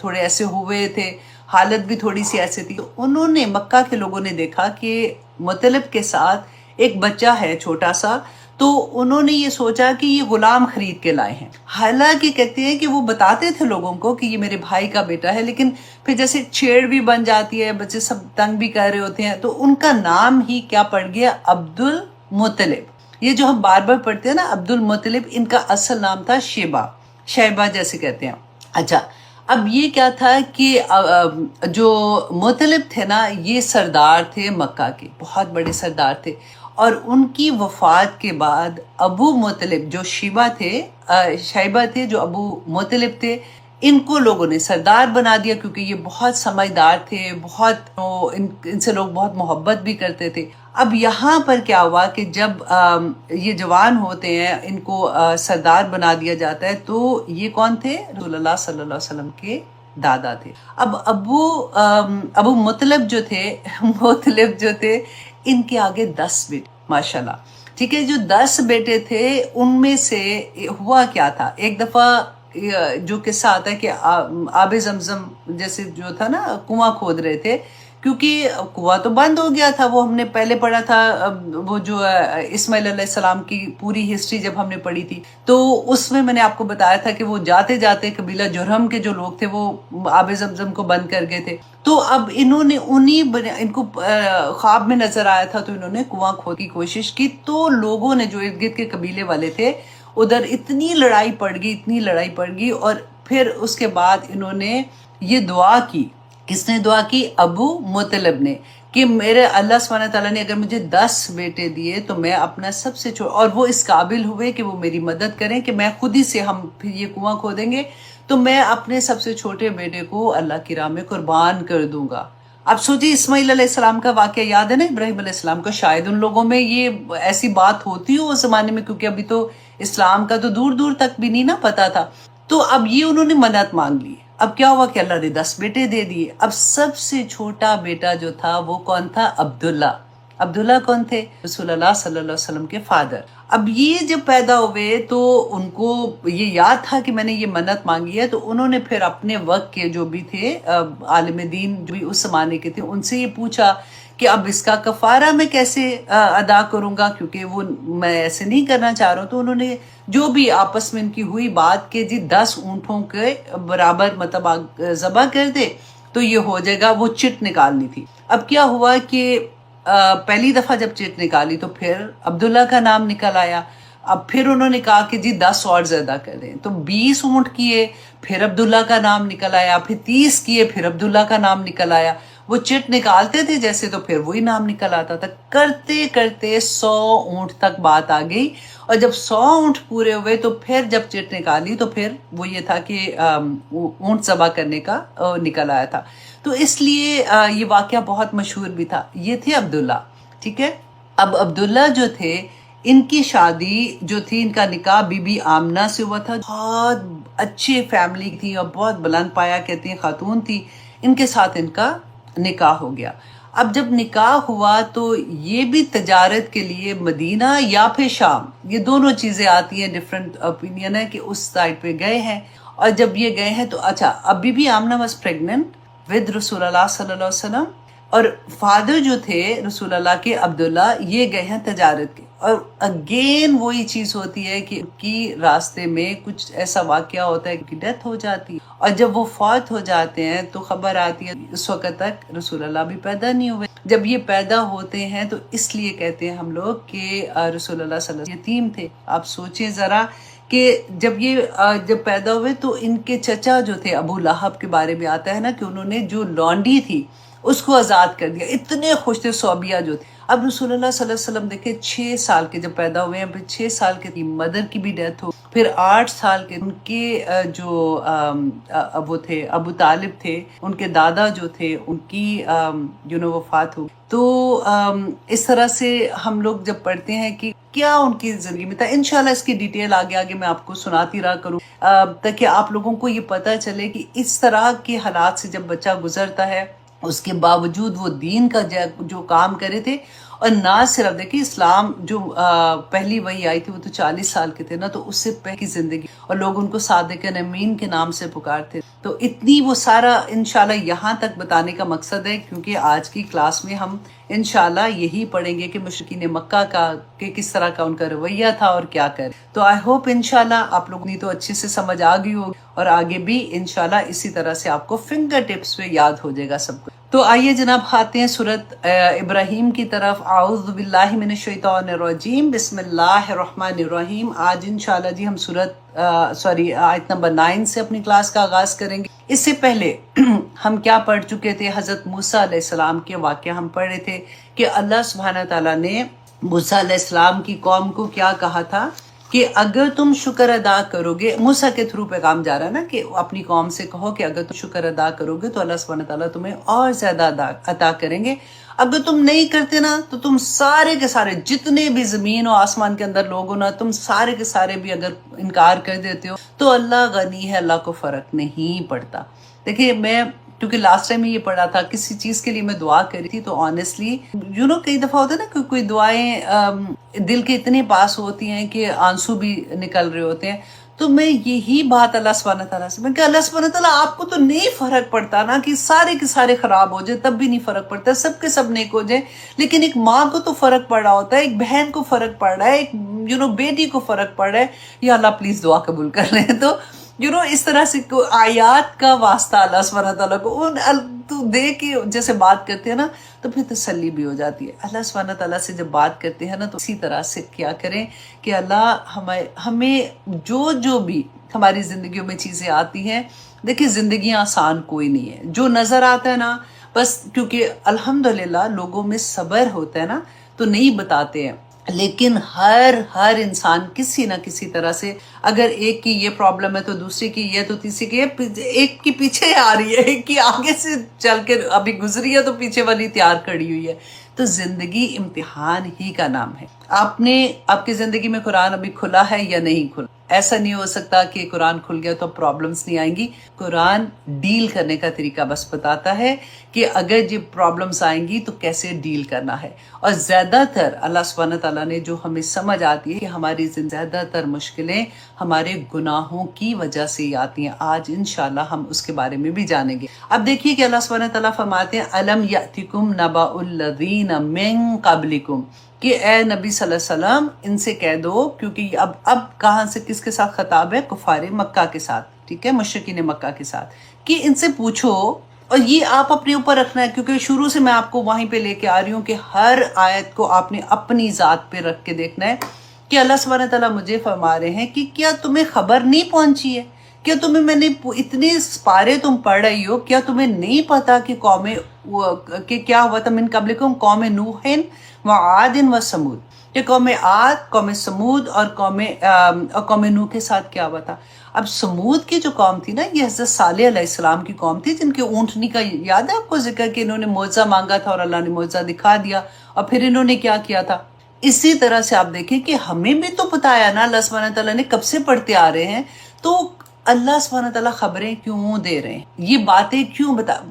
تھوڑے ایسے ہوئے تھے, حالت بھی تھوڑی سی ایسے تھی, تو انہوں نے مکہ کے لوگوں نے دیکھا کہ مطلب کے ساتھ ایک بچہ ہے چھوٹا سا, تو انہوں نے یہ سوچا کہ یہ غلام خرید کے لائے ہیں. حالانکہ کہتے ہیں کہ وہ بتاتے تھے لوگوں کو کہ یہ میرے بھائی کا بیٹا ہے, لیکن پھر جیسے چھیڑ بھی بن جاتی ہے, بچے سب تنگ بھی کر رہے ہوتے ہیں, تو ان کا نام ہی کیا پڑ گیا, عبد المطلب. یہ جو ہم بار بار پڑھتے ہیں نا عبد المطلب, ان کا اصل نام تھا شیبہ جیسے کہتے ہیں. اچھا, اب یہ کیا تھا کہ جو مطلب تھے نا یہ سردار تھے مکہ کے, بہت بڑے سردار تھے, اور ان کی وفات کے بعد ابو مطلب جو شیبہ تھے, جو ابو مطلب تھے, ان کو لوگوں نے سردار بنا دیا, کیونکہ یہ بہت سمجھدار تھے, ان سے لوگ بہت محبت بھی کرتے تھے. اب یہاں پر کیا ہوا کہ جب یہ جوان ہوتے ہیں, ان کو سردار بنا دیا جاتا ہے, تو یہ کون تھے, رسول اللہ صلی اللہ علیہ وسلم کے دادا تھے. اب ابو مطلب جو تھے ان کے آگے 10 بیٹے, ماشاءاللہ. ٹھیک ہے, جو 10 بیٹے تھے ان میں سے ہوا کیا تھا, ایک دفعہ جو قصہ آتا ہے کہ آب زمزم جیسے جو تھا نا, کنواں کھود رہے تھے, کیونکہ کنواں تو بند ہو گیا تھا. وہ ہم نے پہلے پڑھا تھا, وہ جو اسماعیل علیہ السلام کی پوری ہسٹری جب ہم نے پڑھی تھی, تو اس میں نے آپ کو بتایا تھا کہ وہ جاتے جاتے قبیلہ جرہم کے جو لوگ تھے وہ آب زمزم کو بند کر گئے تھے. تو اب انہوں نے ان کو خواب میں نظر آیا تھا, تو انہوں نے کنواں کھودنے کی کوشش کی. تو لوگوں نے جو ارد گرد کے قبیلے والے تھے, ادھر اتنی لڑائی پڑ گئی, اور پھر اس کے بعد انہوں نے یہ دعا کی. کس نے دعا کی, ابو مطلب نے, کہ میرے اللہ سبحانہ تعالیٰ نے اگر مجھے 10 بیٹے دیے تو میں اپنا سب سے اور وہ اس قابل ہوئے کہ وہ میری مدد کریں, کہ میں خود ہی سے ہم پھر یہ کنواں کھودیں گے, تو میں اپنے سب سے چھوٹے بیٹے کو اللہ کی راہ میں قربان کر دوں گا. اب سوچیے, اسماعیل علیہ السلام کا واقعہ یاد ہے نا, ابراہیم علیہ السلام کا, شاید ان لوگوں میں یہ ایسی بات ہوتی ہو اس زمانے میں, کیونکہ ابھی تو اسلام کا تو دور دور تک بھی نہیں نا پتا تھا. تو اب یہ انہوں نے منت مانگ لی. اب کیا ہوا کہ اللہ نے 10 بیٹے دے دیے. اب سب سے چھوٹا بیٹا جو تھا وہ کون تھا, عبداللہ کون تھے, رسول اللہ صلی اللہ علیہ وسلم کے فادر. اب یہ جب پیدا ہوئے تو ان کو یہ یاد تھا کہ میں نے یہ منت مانگی ہے, تو انہوں نے پھر اپنے وقت کے جو بھی تھے عالم دین جو بھی اس زمانے کے تھے, ان سے یہ پوچھا کہ اب اس کا کفارہ میں کیسے ادا کروں گا, کیونکہ وہ میں ایسے نہیں کرنا چاہ رہا ہوں. تو انہوں نے جو بھی آپس میں ان کی ہوئی بات کہ جی 10 اونٹوں کے برابر مطلب ذبح کر دے تو یہ ہو جائے گا. وہ چٹ نکالنی تھی. اب کیا ہوا کہ پہلی دفعہ جب چٹ نکالی تو پھر عبداللہ کا نام نکل آیا. اب پھر انہوں نے کہا کہ جی 10 اور زیادہ کر دیں, تو 20 اونٹ کیے, پھر عبداللہ کا نام نکل آیا, پھر 30 کیے, پھر عبداللہ کا نام نکل آیا. وہ چٹ نکالتے تھے جیسے تو پھر وہی نام نکل آتا تھا. کرتے کرتے 100 اونٹ تک بات آ گئی, اور جب 100 اونٹ پورے ہوئے تو پھر جب چٹ نکالی تو پھر وہ یہ تھا کہ اونٹ ذبح کرنے کا نکل آیا تھا. تو اس لیے یہ واقعہ بہت مشہور بھی تھا. یہ تھے عبداللہ, ٹھیک ہے. اب عبداللہ جو تھے, ان کی شادی جو تھی, ان کا نکاح بی بی آمنہ سے ہوا تھا. بہت اچھی فیملی تھی اور بہت بلند پایا کہتے ہیں خاتون تھی. ان کے ساتھ ان کا نکاح ہو گیا. اب جب نکاح ہوا تو یہ بھی تجارت کے لیے مدینہ یا پھر شام, یہ دونوں چیزیں آتی ہیں, ڈفرینٹ اوپینین ہے کہ اس سائڈ پہ گئے ہیں. اور جب یہ گئے ہیں تو اچھا, اب Bibi Amina was pregnant with رسول اللہ صلی اللہ علیہ وسلم, اور فادر جو تھے رسول اللہ کے عبداللہ, یہ گئے ہیں تجارت کے. اور اگین وہی چیز ہوتی ہے کہ کی راستے میں کچھ ایسا واقعہ ہوتا ہے کہ ڈیتھ ہو جاتی ہے, اور جب وہ فوت ہو جاتے ہیں تو خبر آتی ہے اس وقت تک رسول اللہ بھی پیدا نہیں ہوئے. جب یہ پیدا ہوتے ہیں تو اس لیے کہتے ہیں ہم لوگ کہ رسول اللہ صلی اللہ علیہ وسلم یتیم تھے. آپ سوچیں ذرا کہ جب پیدا ہوئے تو ان کے چچا جو تھے ابو لہب کے بارے میں آتا ہے نا کہ انہوں نے جو لونڈی تھی اس کو آزاد کر دیا. اتنے خوش تھے صحابیہ جو تھے. اب رسول اللہ صلی اللہ علیہ وسلم دیکھیں 6 سال کے جب پیدا ہوئے ہیں, پھر 6 سال کے مدر کی بھی ڈیتھ ہو, پھر 8 سال کے ان کے جو ابو تھے, ابو طالب تھے, ان کے دادا جو تھے, ان کی وفات ہو. تو اس طرح سے ہم لوگ جب پڑھتے ہیں کہ کیا ان کی زندگی میں تھا. انشاءاللہ اس کی ڈیٹیل آگے میں آپ کو سناتی رہا کروں تاکہ آپ لوگوں کو یہ پتہ چلے کہ اس طرح کے حالات سے جب بچہ گزرتا ہے, اس کے باوجود وہ دین کا جو کام کرے تھے. اور نہ صرف دیکھیں اسلام جو پہلی وحی آئی تھی وہ تو 40 سال کے تھے نا, تو اس سے پہلے کی زندگی, اور لوگ ان کو صادق امین کے نام سے پکارتے. تو اتنی وہ سارا انشاءاللہ یہاں تک بتانے کا مقصد ہے کیونکہ آج کی کلاس میں ہم انشاءاللہ یہی پڑھیں گے کہ مشرکین مکہ کا کہ کس طرح کا ان کا رویہ تھا اور کیا کرے. تو آئی ہوپ انشاءاللہ آپ لوگوں نے تو اچھے سے سمجھ آ گئی ہوگی, اور آگے بھی انشاءاللہ اسی طرح سے آپ کو فنگر ٹپس پہ یاد ہو جائے گا سب کچھ. تو آئیے جناب آتے ہیں سورت ابراہیم کی طرف. اعوذ باللہ من الشیطان الرجیم, بسم اللہ الرحمن الرحیم. آج انشاءاللہ جی ہم آیت نمبر 9 سے اپنی کلاس کا آغاز کریں گے. اس سے پہلے ہم کیا پڑھ چکے تھے, حضرت موسیٰ علیہ السلام کے واقعہ ہم پڑھ رہے تھے کہ اللہ سبحانہ تعالیٰ نے موسیٰ علیہ السلام کی قوم کو کیا کہا تھا کہ اگر تم شکر ادا کرو گے. موسیٰ کے تھرو پیغام جا رہا ہے نا کہ اپنی قوم سے کہو کہ اگر تم شکر ادا کرو گے تو اللہ سبحانہ تعالیٰ تمہیں اور زیادہ عطا کریں گے. اگر تم نہیں کرتے نا تو تم سارے کے سارے جتنے بھی زمین و آسمان کے اندر لوگ ہو نا, تم سارے کے سارے بھی اگر انکار کر دیتے ہو تو اللہ غنی ہے, اللہ کو فرق نہیں پڑتا. دیکھیے میں کیونکہ لاسٹ ٹائم میں یہ پڑھا تھا کسی چیز کے لیے میں دعا کری تھی, تو آنیسٹلی کئی دفعہ ہوتا ہے نا کہ کوئی دعائیں دل کے اتنے پاس ہوتی ہیں کہ آنسو بھی نکل رہے ہوتے ہیں. تو میں یہی بات اللہ سبحانہ تعالیٰ سے, میں کہ اللہ سبحانہ تعالیٰ آپ کو تو نہیں فرق پڑتا نا کہ سارے کے سارے خراب ہو جائے, تب بھی نہیں فرق پڑتا, سب کے سب نیک ہو جائے, لیکن ایک ماں کو تو فرق پڑ رہا ہوتا ہے, ایک بہن کو فرق پڑ رہا ہے, ایک بیٹی کو فرق پڑ رہا ہے. یا اللہ پلیز دعا قبول کر لیں. تو اس طرح سے آیات کا واسطہ اللہ سبحانہ تعالیٰ کو تو دے کے جیسے بات کرتے ہیں نا تو پھر تسلی بھی ہو جاتی ہے. اللہ سبحانہ تعالیٰ سے جب بات کرتے ہیں نا تو اسی طرح سے کیا کریں کہ اللہ ہمیں جو بھی ہماری زندگیوں میں چیزیں آتی ہیں, دیکھیں زندگیاں آسان کوئی نہیں ہے. جو نظر آتا ہے نا بس کیونکہ الحمدللہ لوگوں میں صبر ہوتا ہے نا تو نہیں بتاتے ہیں, لیکن ہر انسان کسی نہ کسی طرح سے اگر ایک کی یہ پرابلم ہے تو دوسری کی یہ, تو تیسری کی ایک کی پیچھے آ رہی ہے, ایک کی آگے سے چل کے ابھی گزری ہے تو پیچھے والی تیار کھڑی ہوئی ہے. تو زندگی امتحان ہی کا نام ہے. آپ کی زندگی میں قرآن ابھی کھلا ہے یا نہیں کھلا؟ ایسا نہیں ہو سکتا کہ قرآن کھل گیا تو پرابلمس نہیں آئیں گی. قرآن ڈیل کرنے کا طریقہ بس بتاتا ہے کہ اگر یہ پرابلمس آئیں گی تو کیسے ڈیل کرنا ہے. اور زیادہ تر اللہ سبحانہ تعالیٰ نے جو ہمیں سمجھ آتی ہے کہ ہماری زیادہ تر مشکلیں ہمارے گناہوں کی وجہ سے ہی آتی ہیں. آج انشاءاللہ ہم اس کے بارے میں بھی جانیں گے. اب دیکھیے کہ اللہ سبحانہ تعالیٰ فرماتے ہیں الم یأتکم نبأ الذین من قبلکم, کہ اے نبی صلی اللہ علیہ وسلم ان سے کہہ دو, کیونکہ اب کہاں سے کس کے ساتھ خطاب ہے؟ کفار مکہ کے ساتھ, ٹھیک ہے, مشرکین مکہ کے ساتھ, کہ ان سے پوچھو. اور یہ آپ اپنے اوپر رکھنا ہے کیونکہ شروع سے میں آپ کو وہیں پہ لے کے آ رہی ہوں کہ ہر آیت کو آپ نے اپنی ذات پہ رکھ کے دیکھنا ہے کہ اللہ سبحانہ تعالیٰ مجھے فرما رہے ہیں کہ کیا تمہیں خبر نہیں پہنچی ہے کیا تمہیں میں نے اتنے پارے تم پڑھ رہی ہو، کیا تمہیں نہیں پتا کہ کہ کیا ہوا تھا من قبلکم قوم نوح و عاد و سمود، کہ قوم عاد، قوم سمود اور قوم نوح کے ساتھ کیا ہوا تھا۔ اب سمود کی جو قوم تھی نا، یہ حضرت صالح علیہ السلام کی قوم تھی، جن کے اونٹنی کا یاد ہے آپ کو ذکر کہ انہوں نے معجزہ مانگا تھا اور اللہ نے معجزہ دکھا دیا، اور پھر انہوں نے کیا کیا تھا۔ اسی طرح سے آپ دیکھیں کہ ہمیں بھی تو بتایا نا اللہ سبحانہ تعالیٰ نے، کب سے پڑھتے آ رہے ہیں، تو اللہ سبحانہ تعالیٰ خبریں کیوں دے رہے ہیں، یہ باتیں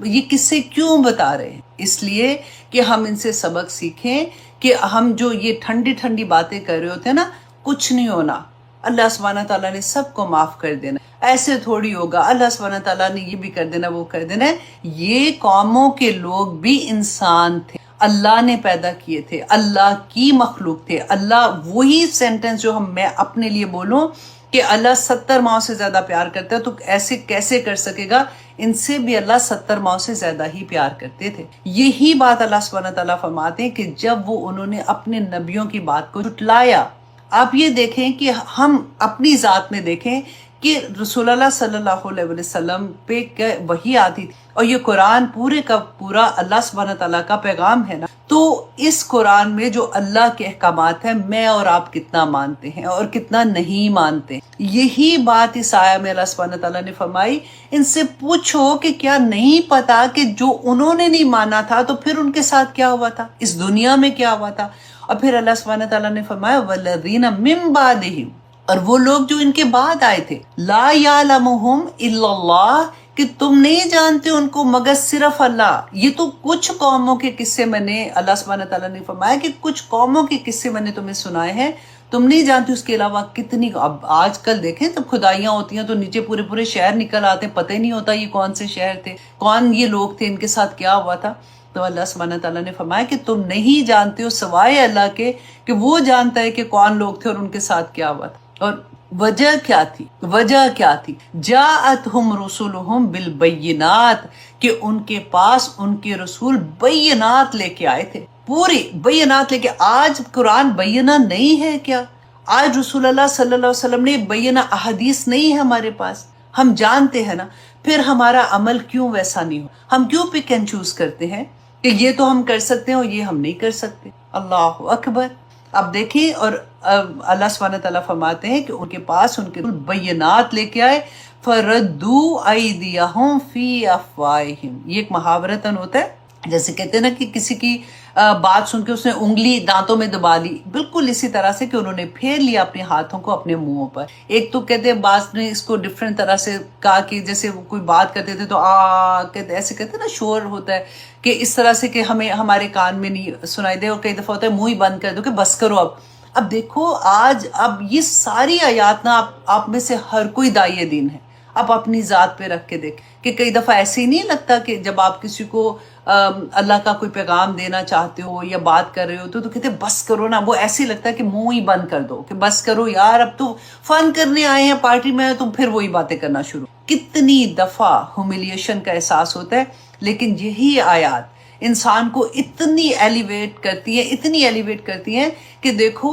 یہ قصے کیوں بتا رہے ہیں؟ اس لیے کہ ہم ان سے سبق سیکھیں کہ ہم جو یہ ٹھنڈی ٹھنڈی باتیں کر رہے ہوتے ہیں نا، کچھ نہیں ہونا، اللہ سبحانہ تعالیٰ نے سب کو معاف کر دینا، ایسے تھوڑی ہوگا اللہ سبحانہ تعالیٰ نے یہ بھی کر دینا وہ کر دینا۔ یہ قوموں کے لوگ بھی انسان تھے، اللہ نے پیدا کیے تھے، اللہ کی مخلوق تھے۔ اللہ وہی سینٹنس جو میں اپنے لیے بولوں کہ اللہ 70 ماؤں سے زیادہ پیار کرتا ہے، تو ایسے کیسے کر سکے گا؟ ان سے بھی اللہ 70 ماؤں سے زیادہ ہی پیار کرتے تھے۔ یہی بات اللہ سبحانہ تعالیٰ فرماتے ہیں کہ جب وہ انہوں نے اپنے نبیوں کی بات کو جھٹلایا، آپ یہ دیکھیں کہ ہم اپنی ذات میں دیکھیں کہ رسول اللہ صلی اللہ علیہ وسلم پہ وحی آتی تھی، اور یہ قرآن پورے کا پورا اللہ سبحانہ تعالیٰ کا پیغام ہے نا، تو اس قرآن میں جو اللہ کے احکامات ہیں، میں اور آپ کتنا مانتے ہیں اور کتنا نہیں مانتے۔ یہی بات اس آیہ میں اللہ سبحانہ تعالیٰ نے فرمائی، ان سے پوچھو کہ کیا نہیں پتا کہ جو انہوں نے نہیں مانا تھا تو پھر ان کے ساتھ کیا ہوا تھا، اس دنیا میں کیا ہوا تھا۔ اور پھر اللہ سبحانہ تعالیٰ نے فرمایا وَالَّذِينَ مِن بَعْدِهِمْ، اور وہ لوگ جو ان کے بعد آئے تھے، لا یعلمہم الا اللہ، کہ تم نہیں جانتے ان کو مگر صرف اللہ۔ یہ تو کچھ قوموں کے قصے میں نے، اللہ سبحانہ تعالیٰ نے فرمایا کہ کچھ قوموں کے قصے میں نے تمہیں سنائے ہیں، تم نہیں جانتے اس کے علاوہ کتنی۔ اب آج کل دیکھیں جب کھدائیاں ہوتی ہیں تو نیچے پورے پورے شہر نکل آتے ہیں، پتہ ہی نہیں ہوتا یہ کون سے شہر تھے، کون یہ لوگ تھے، ان کے ساتھ کیا ہوا تھا۔ تو اللہ سبحانہ تعالیٰ نے فرمایا کہ تم نہیں جانتے ہو سوائے اللہ کے، کہ وہ جانتا ہے کہ کون لوگ تھے اور ان کے ساتھ کیا ہوا تھا۔ اور وجہ کیا تھی؟ وجہ کیا تھی؟ جاءتہم رسولہم بالبینات، کہ ان کے پاس ان کے رسول بینات لے کے آئے تھے، پوری بینات لے کے۔ آج قرآن بینہ نہیں ہے کیا؟ آج رسول اللہ صلی اللہ علیہ وسلم نے بینہ احادیث نہیں ہے ہمارے پاس؟ ہم جانتے ہیں نا، پھر ہمارا عمل کیوں ویسا نہیں ہو؟ ہم کیوں پک اینڈ چوز کرتے ہیں کہ یہ تو ہم کر سکتے ہیں اور یہ ہم نہیں کر سکتے؟ اللہ اکبر۔ اب دیکھیں، اور اللہ سبحانہ تعالیٰ فرماتے ہیں کہ ان کے پاس ان کے بینات لے کے آئے، فَرَدُّوا أَيْدِيَهُمْ فِي أَفْوَاهِهِمْ، یہ ایک محاورتاً ہوتا ہے، جیسے کہتے ہیں نا کہ کسی کی بات سن کے اس نے انگلی دانتوں میں دبا لی، بالکل اسی طرح سے کہ انہوں نے پھیر لیا اپنے ہاتھوں کو اپنے منہوں پر۔ ایک تو کہتے ہیں بعض نے اس کو ڈفرینٹ طرح سے کہا کہ جیسے وہ کوئی بات کرتے تھے تو کہتے ایسے کہتے ہیں نا، شور ہوتا ہے کہ اس طرح سے کہ ہمیں ہمارے کان میں نہیں سنائی دے، اور کئی دفعہ ہوتا ہے منہ ہی بند کر دو کہ بس کرو اب دیکھو آج اب یہ ساری آیات نا آپ میں سے ہر کوئی داعی دین ہے، آپ اپنی ذات پہ رکھ کے دیکھ کہ کئی دفعہ ایسے ہی نہیں لگتا کہ جب آپ کسی کو اللہ کا کوئی پیغام دینا چاہتے ہو یا بات کر رہے ہو تو کہتے بس کرو نا، وہ ایسے ہی لگتا ہے کہ منہ ہی بند کر دو کہ بس کرو یار، اب تو فن کرنے آئے ہیں، پارٹی میں تو پھر وہی باتیں کرنا شروع۔ کتنی دفعہ ہیوملیشن کا احساس ہوتا ہے، لیکن یہی آیات انسان کو اتنی ایلیویٹ کرتی ہیں کہ دیکھو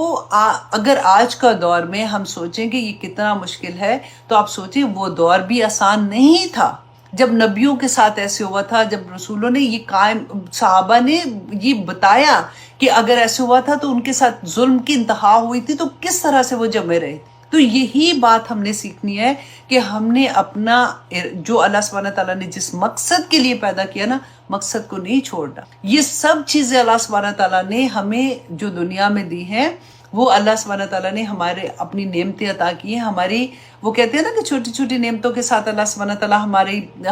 اگر آج کا دور میں ہم سوچیں کہ یہ کتنا مشکل ہے، تو آپ سوچیں وہ دور بھی آسان نہیں تھا جب نبیوں کے ساتھ ایسے ہوا تھا، جب رسولوں نے یہ صحابہ نے یہ بتایا کہ اگر ایسے ہوا تھا تو ان کے ساتھ ظلم کی انتہا ہوئی تھی، تو کس طرح سے وہ جمے رہے۔ تو یہی بات ہم نے سیکھنی ہے کہ ہم نے اپنا جو اللہ سبحانہ تعالیٰ نے جس مقصد کے لیے پیدا کیا نا، مقصد کو نہیں چھوڑنا۔ یہ سب چیزیں اللہ سبحانہ تعالیٰ نے ہمیں جو دنیا میں دی ہیں، وہ اللہ سبحانہ تعالیٰ نے ہمارے اپنی نعمتیں عطا کی ہیں۔ ہماری وہ کہتے ہیں نا کہ چھوٹی چھوٹی نعمتوں کے ساتھ اللہ سبحانہ تعالیٰ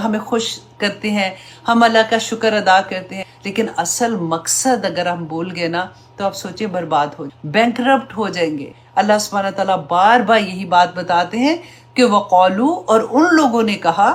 ہمیں خوش کرتے ہیں، ہم اللہ کا شکر ادا کرتے ہیں، لیکن اصل مقصد اگر ہم بھول گئے نا تو آپ سوچیں برباد ہو جائیں، بینکرپٹ ہو جائیں گے۔ اللہ سبحانہ تعالیٰ بار بار یہی بات بتاتے ہیں کہ وَقَالُوا، اور ان لوگوں نے کہا،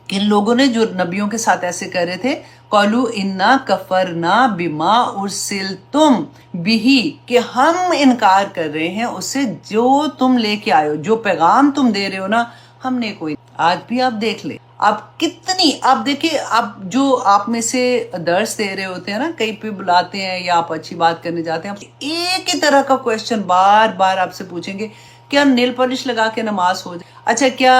ان لوگوں نے جو نبیوں کے ساتھ ایسے کر رہے تھے، قَالُوا إِنَّا كَفَرْنَا بِمَا أُرْسِلْتُمْ بِهِ، کہ ہم انکار کر رہے ہیں اس سے جو تم لے کے آئے ہو، جو پیغام تم دے رہے ہو نا، ہم نے کوئی۔ آج بھی آپ دیکھ لیں، آپ دیکھیں، آپ جو آپ میں سے درس دے رہے ہوتے ہیں نا، کہیں پہ بلاتے ہیں یا آپ اچھی بات کرنے جاتے ہیں، آپ ایک ہی طرح کا کویسچن بار بار آپ سے پوچھیں گے، کیا نیل پالش لگا کے نماز ہو جائے؟ اچھا کیا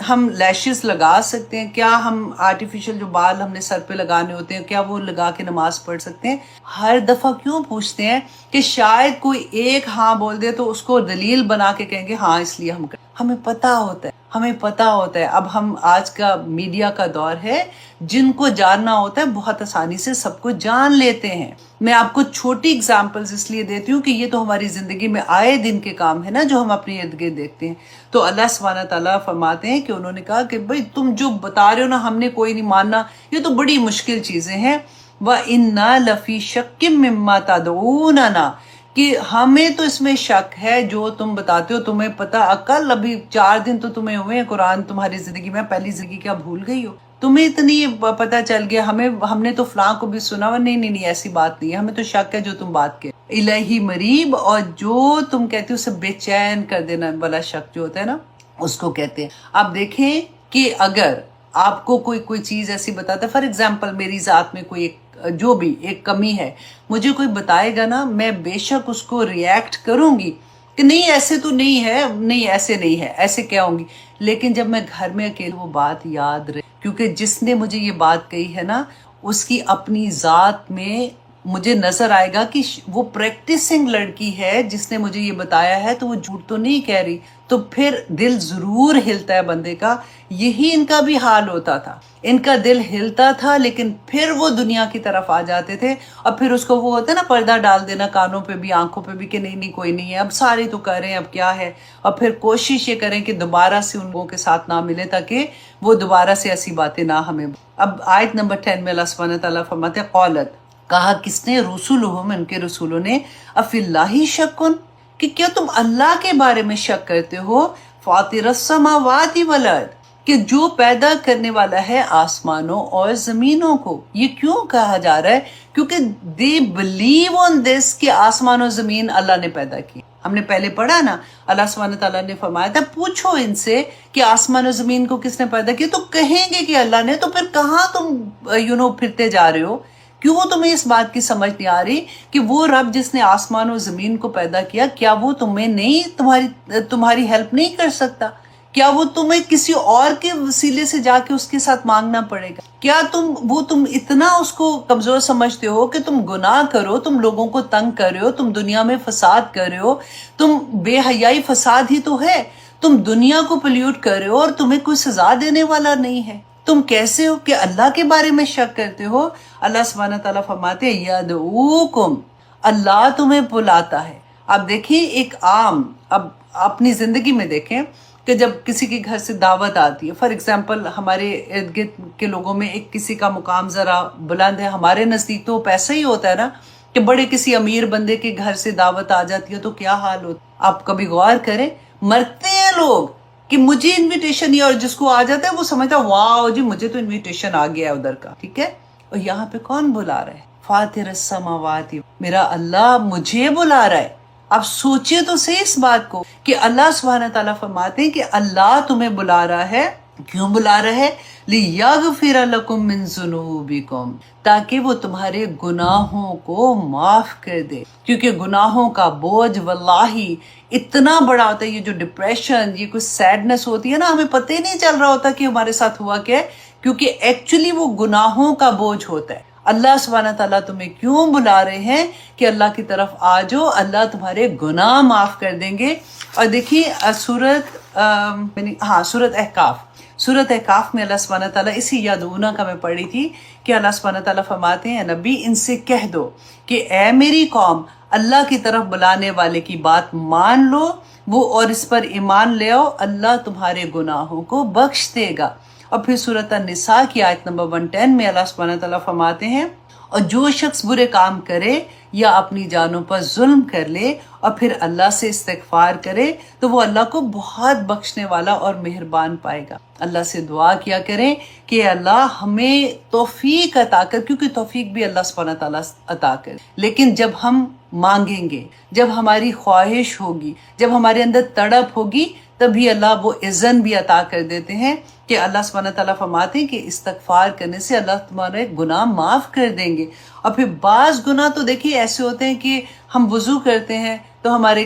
ہم لیشز لگا سکتے ہیں؟ کیا ہم آرٹیفیشل جو بال ہم نے سر پہ لگانے ہوتے ہیں کیا وہ لگا کے نماز پڑھ سکتے ہیں؟ ہر دفعہ کیوں پوچھتے ہیں کہ شاید کوئی ایک ہاں بول دے تو اس کو دلیل بنا کے کہیں گے ہاں اس لیے ہم کریں. ہمیں پتا ہوتا ہے، ہمیں پتا ہوتا ہے. اب ہم آج کا میڈیا کا دور ہے، جن کو جاننا ہوتا ہے بہت آسانی سے سب کو جان لیتے ہیں. میں آپ کو چھوٹی اگزامپلز اس لیے دیتی ہوں کہ یہ تو ہماری زندگی میں آئے دن کے کام ہے نا جو ہم اپنے ارد گرد دیکھتے ہیں. تو اللہ سبحانہ تعالیٰ فرماتے ہیں کہ انہوں نے کہا کہ بھئی تم جو بتا رہے ہو نا ہم نے کوئی نہیں ماننا، یہ تو بڑی مشکل چیزیں ہیں. وَإِنَّا لَفِي شَكٍّ مِّمَّا تَدْعُونَنَا، کہ ہمیں تو اس میں شک ہے جو تم بتاتے ہو. تمہیں پتا عقل ابھی 4 دن تو تمہیں ہوئے ہیں قرآن تمہاری زندگی میں، پہلی زندگی کیا بھول گئی ہو؟ تمہیں اتنی پتہ چل گیا، ہم نے تو فلاں کو بھی سنا ہوا. نہیں ایسی بات نہیں ہے، ہمیں تو شک ہے جو تم بات کہ الہی مریب، اور جو تم کہتے ہو اسے بے چین کر دینا والا شک جو ہوتا ہے نا اس کو کہتے ہیں. آپ دیکھیں کہ اگر آپ کو کوئی چیز ایسی بتاتا ہے، فار ایگزامپل میری ذات میں کوئی جو بھی ایک کمی ہے مجھے کوئی بتائے گا نا، میں بے شک اس کو ریئیکٹ کروں گی کہ نہیں ایسے تو نہیں ہے، نہیں ایسے نہیں ہے، ایسے کیا ہوں گی. لیکن جب میں گھر میں اکیلے وہ بات یاد رہے، کیونکہ جس نے مجھے یہ بات کہی ہے نا اس کی اپنی ذات میں مجھے نظر آئے گا کہ وہ پریکٹسنگ لڑکی ہے جس نے مجھے یہ بتایا ہے تو وہ جھوٹ تو نہیں کہہ رہی. تو پھر دل ضرور ہلتا ہے بندے کا. یہی ان کا بھی حال ہوتا تھا، ان کا دل ہلتا تھا لیکن پھر وہ دنیا کی طرف آ جاتے تھے. اور پھر اس کو وہ ہوتا ہے نا پردہ ڈال دینا کانوں پہ بھی آنکھوں پہ بھی کہ نہیں کوئی نہیں ہے، اب سارے تو کر رہے ہیں اب کیا ہے. اور پھر کوشش یہ کریں کہ دوبارہ سے ان لوگوں کے ساتھ نہ ملے تاکہ وہ دوبارہ سے ایسی باتیں نہ ہمیں. اب آیت نمبر 10 میں اللہ سبحانہ تعالیٰ فرماتے ہیں قولت، کہا کس نے، رسولہم، ان کے رسولوں نے، افی اللہ شکن، کہ کیا تم اللہ کے بارے میں شک کرتے ہو، فاطر السماوات والارض، کہ جو پیدا کرنے والا ہے آسمانوں اور زمینوں کو. یہ کیوں کہا جا رہا ہے؟ کیونکہ they believe on this کہ آسمان و زمین اللہ نے پیدا کی. ہم نے پہلے پڑھا نا اللہ سبحانہ تعالیٰ نے فرمایا تھا پوچھو ان سے کہ آسمان و زمین کو کس نے پیدا کیا، تو کہیں گے کہ اللہ نے. تو پھر کہاں تم پھرتے جا رہے ہو؟ کیوں تمہیں اس بات کی سمجھ نہیں آ رہی کہ وہ رب جس نے آسمان و زمین کو پیدا کیا، کیا وہ تمہیں نہیں تمہاری ہیلپ نہیں کر سکتا؟ کیا وہ تمہیں کسی اور کے وسیلے سے جا کے اس کے ساتھ مانگنا پڑے گا؟ کیا تم اتنا اس کو کمزور سمجھتے ہو کہ تم گناہ کرو، تم لوگوں کو تنگ کر رہے ہو، تم دنیا میں فساد کر رہے ہو، تم بے حیائی فساد ہی تو ہے، تم دنیا کو پلیوٹ کر رہے ہو اور تمہیں کوئی سزا دینے والا نہیں ہے. تم کیسے ہو کہ اللہ کے بارے میں شک کرتے ہو؟ اللہ سبحانہ تعالیٰ فرماتے ہیں یدعوکم، اللہ تمہیں بلاتا ہے. اب دیکھیں ایک عام، اب اپنی زندگی میں دیکھیں کہ جب کسی کے گھر سے دعوت آتی ہے، فار ایگزامپل ہمارے ارد گرد کے لوگوں میں ایک کسی کا مقام ذرا بلند ہے، ہمارے نزدیک تو پیسہ ہی ہوتا ہے نا، کہ بڑے کسی امیر بندے کے گھر سے دعوت آ جاتی ہے تو کیا حال ہوتا ہے. آپ کبھی غور کریں، مرتے ہیں لوگ کہ مجھے انویٹیشن نہیں، اور جس کو آ جاتا ہے وہ سمجھتا ہے واو جی مجھے تو انویٹیشن آ گیا ہے ادھر کا. ٹھیک ہے، اور یہاں پہ کون بلا رہا ہے؟ فاطر السماوات، میرا اللہ مجھے بلا رہا ہے. اب سوچئے تو صحیح اس بات کو کہ اللہ سبحانہ تعالیٰ فرماتے ہیں کہ اللہ تمہیں بلا رہا ہے. کیوں بلا رہا ہے؟ لِيَغْفِرَ لَكُم مِّن ذُنُوبِكُم، تاکہ وہ تمہارے گناہوں کو معاف کر دے. کیونکہ گناہوں کا بوجھ واللہ اتنا بڑا ہوتا ہے. یہ جو ڈپریشن، یہ کچھ سیڈنس ہوتی ہے نا، ہمیں پتہ ہی نہیں چل رہا ہوتا کہ ہمارے ساتھ ہوا کیا ہے، کیونکہ ایکچولی وہ گناہوں کا بوجھ ہوتا ہے. اللہ سبحانہ تعالیٰ تمہیں کیوں بلا رہے ہیں کہ اللہ کی طرف آ جاؤ، اللہ تمہارے گناہ معاف کر دیں گے. اور دیکھیے سورت احقاف میں اللہ سبحانہ تعالیٰ اسی یادونا کا میں پڑھی تھی کہ اللہ سبحانہ تعالیٰ فرماتے ہیں نبی ان سے کہہ دو کہ اے میری قوم، اللہ کی طرف بلانے والے کی بات مان لو وہ اور اس پر ایمان لے آؤ، اللہ تمہارے گناہوں کو بخش دے گا. اور پھر سورۃ النساء کی آیت نمبر 110 میں اللہ سبحانہ تعالیٰ فرماتے ہیں اور جو شخص برے کام کرے یا اپنی جانوں پر ظلم کر لے اور پھر اللہ سے استغفار کرے تو وہ اللہ کو بہت بخشنے والا اور مہربان پائے گا. اللہ سے دعا کیا کریں کہ اللہ ہمیں توفیق عطا کر، کیونکہ توفیق بھی اللہ سبحانہ تعالیٰ عطا کر. لیکن جب ہم مانگیں گے، جب ہماری خواہش ہوگی، جب ہمارے اندر تڑپ ہوگی، تبھی اللہ وہ اذن بھی عطا کر دیتے ہیں کہ اللہ سبحانہ تعالیٰ فرماتے ہیں کہ استغفار کرنے سے اللہ تمہارے گناہ معاف کر دیں گے. اور پھر بعض گناہ تو دیکھیے ایسے ہوتے ہیں کہ ہم وضو کرتے ہیں تو ہمارے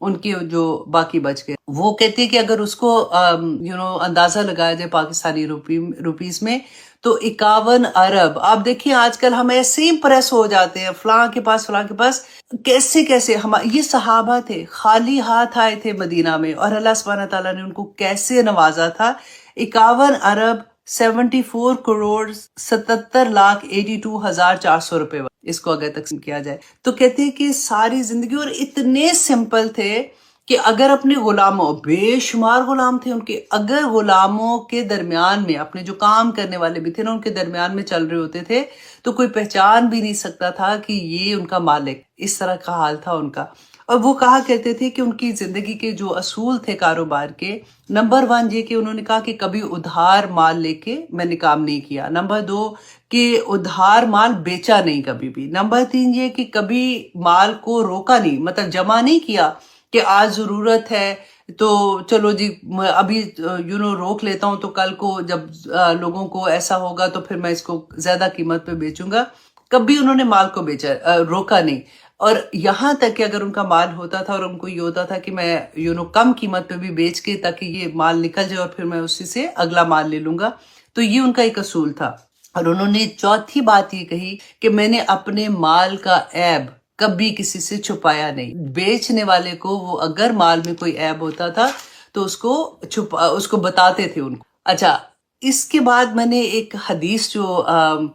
ان کے جو باقی بچ گئے. وہ کہتے ہیں کہ اگر اس کو اندازہ لگایا جائے پاکستانی روپیز میں تو 51 ارب. آپ دیکھیں آج کل ہم ایسے ہی پریس ہو جاتے ہیں فلاں کے پاس کیسے یہ صحابہ تھے، خالی ہاتھ آئے تھے مدینہ میں، اور اللہ سبحانہ تعالیٰ نے ان کو کیسے نوازا تھا. 51 ارب 74 کروڑ 77,82,400 روپے اس کو اگر تقسیم کیا جائے تو کہتے ہیں کہ ساری زندگی، اور اتنے سمپل تھے کہ اگر اپنے غلاموں، بے شمار غلام تھے ان کے، اگر غلاموں کے درمیان میں اپنے جو کام کرنے والے بھی تھے نا ان کے درمیان میں چل رہے ہوتے تھے تو کوئی پہچان بھی نہیں سکتا تھا کہ یہ ان کا مالک. اس طرح کا حال تھا ان کا. اور وہ کہا کرتے تھے کہ ان کی زندگی کے جو اصول تھے کاروبار کے، نمبر 1 یہ کہ انہوں نے کہا کہ کبھی ادھار مال لے کے میں نے کام نہیں کیا. نمبر 2 کہ ادھار مال بیچا نہیں کبھی بھی. نمبر 3 یہ کہ کبھی مال کو روکا نہیں، مطلب جمع نہیں کیا کہ آج ضرورت ہے تو چلو جی ابھی روک لیتا ہوں تو کل کو جب لوگوں کو ایسا ہوگا تو پھر میں اس کو زیادہ قیمت پہ بیچوں گا. کبھی انہوں نے مال کو روکا نہیں. اور یہاں تک کہ اگر ان کا مال ہوتا تھا اور ان کو یہ ہوتا تھا کہ میں کم قیمت پہ بھی بیچ کے تاکہ یہ مال نکل جائے اور پھر میں اسی سے اگلا مال لے لوں گا، تو یہ ان کا ایک اصول تھا. اور انہوں نے چوتھی بات یہ کہی کہ میں نے اپنے مال کا عیب کبھی کسی سے چھپایا نہیں. بیچنے والے کو وہ اگر مال میں کوئی عیب ہوتا تھا تو اس کو بتاتے تھے ان کو. اچھا، اس کے بعد میں نے ایک حدیث جو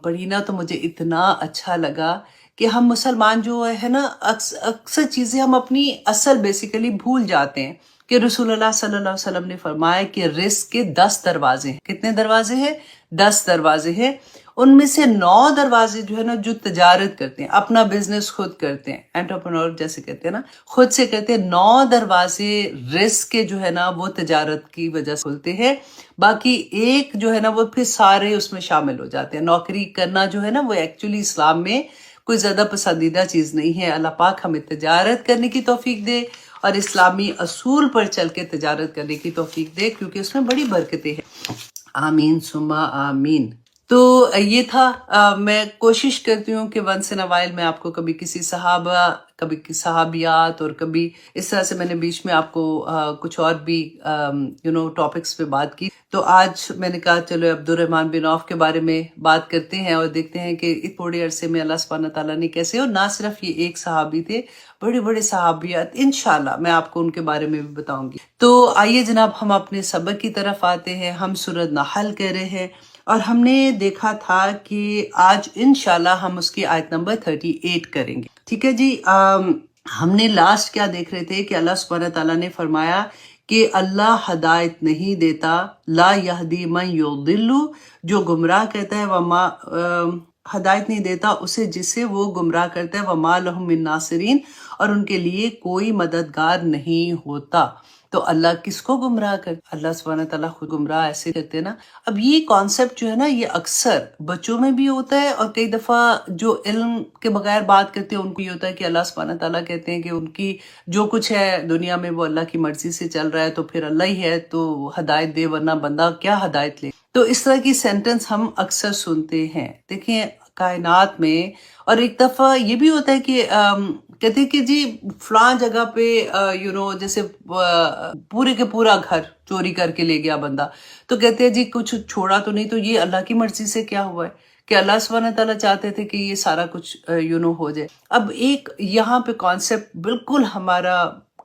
پڑھی نا تو مجھے اتنا اچھا لگا کہ ہم مسلمان جو ہے نا اکثر چیزیں ہم اپنی اصل بیسیکلی بھول جاتے ہیں. کہ رسول اللہ صلی اللہ علیہ وسلم نے فرمایا کہ رزق کے 10 دروازے ہیں. کتنے دروازے ہیں؟ 10 دروازے ہیں. ان میں سے 9 دروازے جو ہے نا جو تجارت کرتے ہیں، اپنا بزنس خود کرتے ہیں، انٹرپرنور جیسے کہتے ہیں نا، خود سے کرتے ہیں. 9 دروازے رزق کے جو ہے نا وہ تجارت کی وجہ سے کھلتے ہیں. باقی ایک جو ہے نا وہ پھر سارے اس میں شامل ہو جاتے ہیں. نوکری کرنا جو ہے نا وہ ایکچولی اسلام میں کوئی زیادہ پسندیدہ چیز نہیں ہے. اللہ پاک ہمیں تجارت کرنے کی توفیق دے اور اسلامی اصول پر چل کے تجارت کرنے کی توفیق دے، کیونکہ اس میں بڑی برکتیں ہیں. آمین ثم آمین. تو یہ تھا. میں کوشش کرتی ہوں کہ ونس ان وائل میں آپ کو کبھی کسی صحابہ، کبھی صحابیات، اور کبھی اس طرح سے میں نے بیچ میں آپ کو کچھ اور بھی ٹاپکس پہ بات کی. تو آج میں نے کہا چلو عبد الرحمن بن عوف کے بارے میں بات کرتے ہیں اور دیکھتے ہیں کہ اس تھوڑے عرصے میں اللہ سبحانہ تعالیٰ نے کیسے، اور نہ صرف یہ ایک صحابی تھے، بڑے بڑے صحابیات انشاءاللہ میں آپ کو ان کے بارے میں بھی بتاؤں گی. تو آئیے جناب ہم اپنے سبق کی طرف آتے ہیں. ہم سورۃ نحل کہہ رہے ہیں اور ہم نے دیکھا تھا کہ آج انشاءاللہ ہم اس کی آیت نمبر 38 کریں گے. ٹھیک ہے جی. ہم نے لاسٹ کیا دیکھ رہے تھے کہ اللہ سبحانہ تعالیٰ نے فرمایا کہ اللہ ہدایت نہیں دیتا، لا یہدی من یضل، جو گمراہ کرتا ہے، وما ہدایت نہیں دیتا اسے جسے وہ گمراہ کرتا ہے، وما لہم من ناصرین، اور ان کے لیے کوئی مددگار نہیں ہوتا. تو اللہ کس کو گمراہ کرتا؟ اللہ سبحانہ تعالیٰ خود گمراہ ایسے کرتے نا. اب یہ کانسیپٹ جو ہے نا یہ اکثر بچوں میں بھی ہوتا ہے، اور کئی دفعہ جو علم کے بغیر بات کرتے ہیں ان کو یہ ہوتا ہے کہ اللہ سبحانہ تعالیٰ کہتے ہیں کہ ان کی جو کچھ ہے دنیا میں وہ اللہ کی مرضی سے چل رہا ہے، تو پھر اللہ ہی ہے تو ہدایت دے، ورنہ بندہ کیا ہدایت لے. تو اس طرح کی سینٹنس ہم اکثر سنتے ہیں. دیکھیں کائنات میں، اور ایک دفعہ یہ بھی ہوتا ہے کہ کہتے کہ جی فلاں جگہ پہ جیسے پورے کے پورا گھر چوری کر کے لے گیا بندہ، تو کہتے ہیں جی کچھ چھوڑا تو نہیں، تو یہ اللہ کی مرضی سے کیا ہوا ہے کہ اللہ سبحانہ تعالیٰ چاہتے تھے کہ یہ سارا کچھ ہو جائے. اب ایک یہاں پہ کانسیپٹ بالکل ہمارا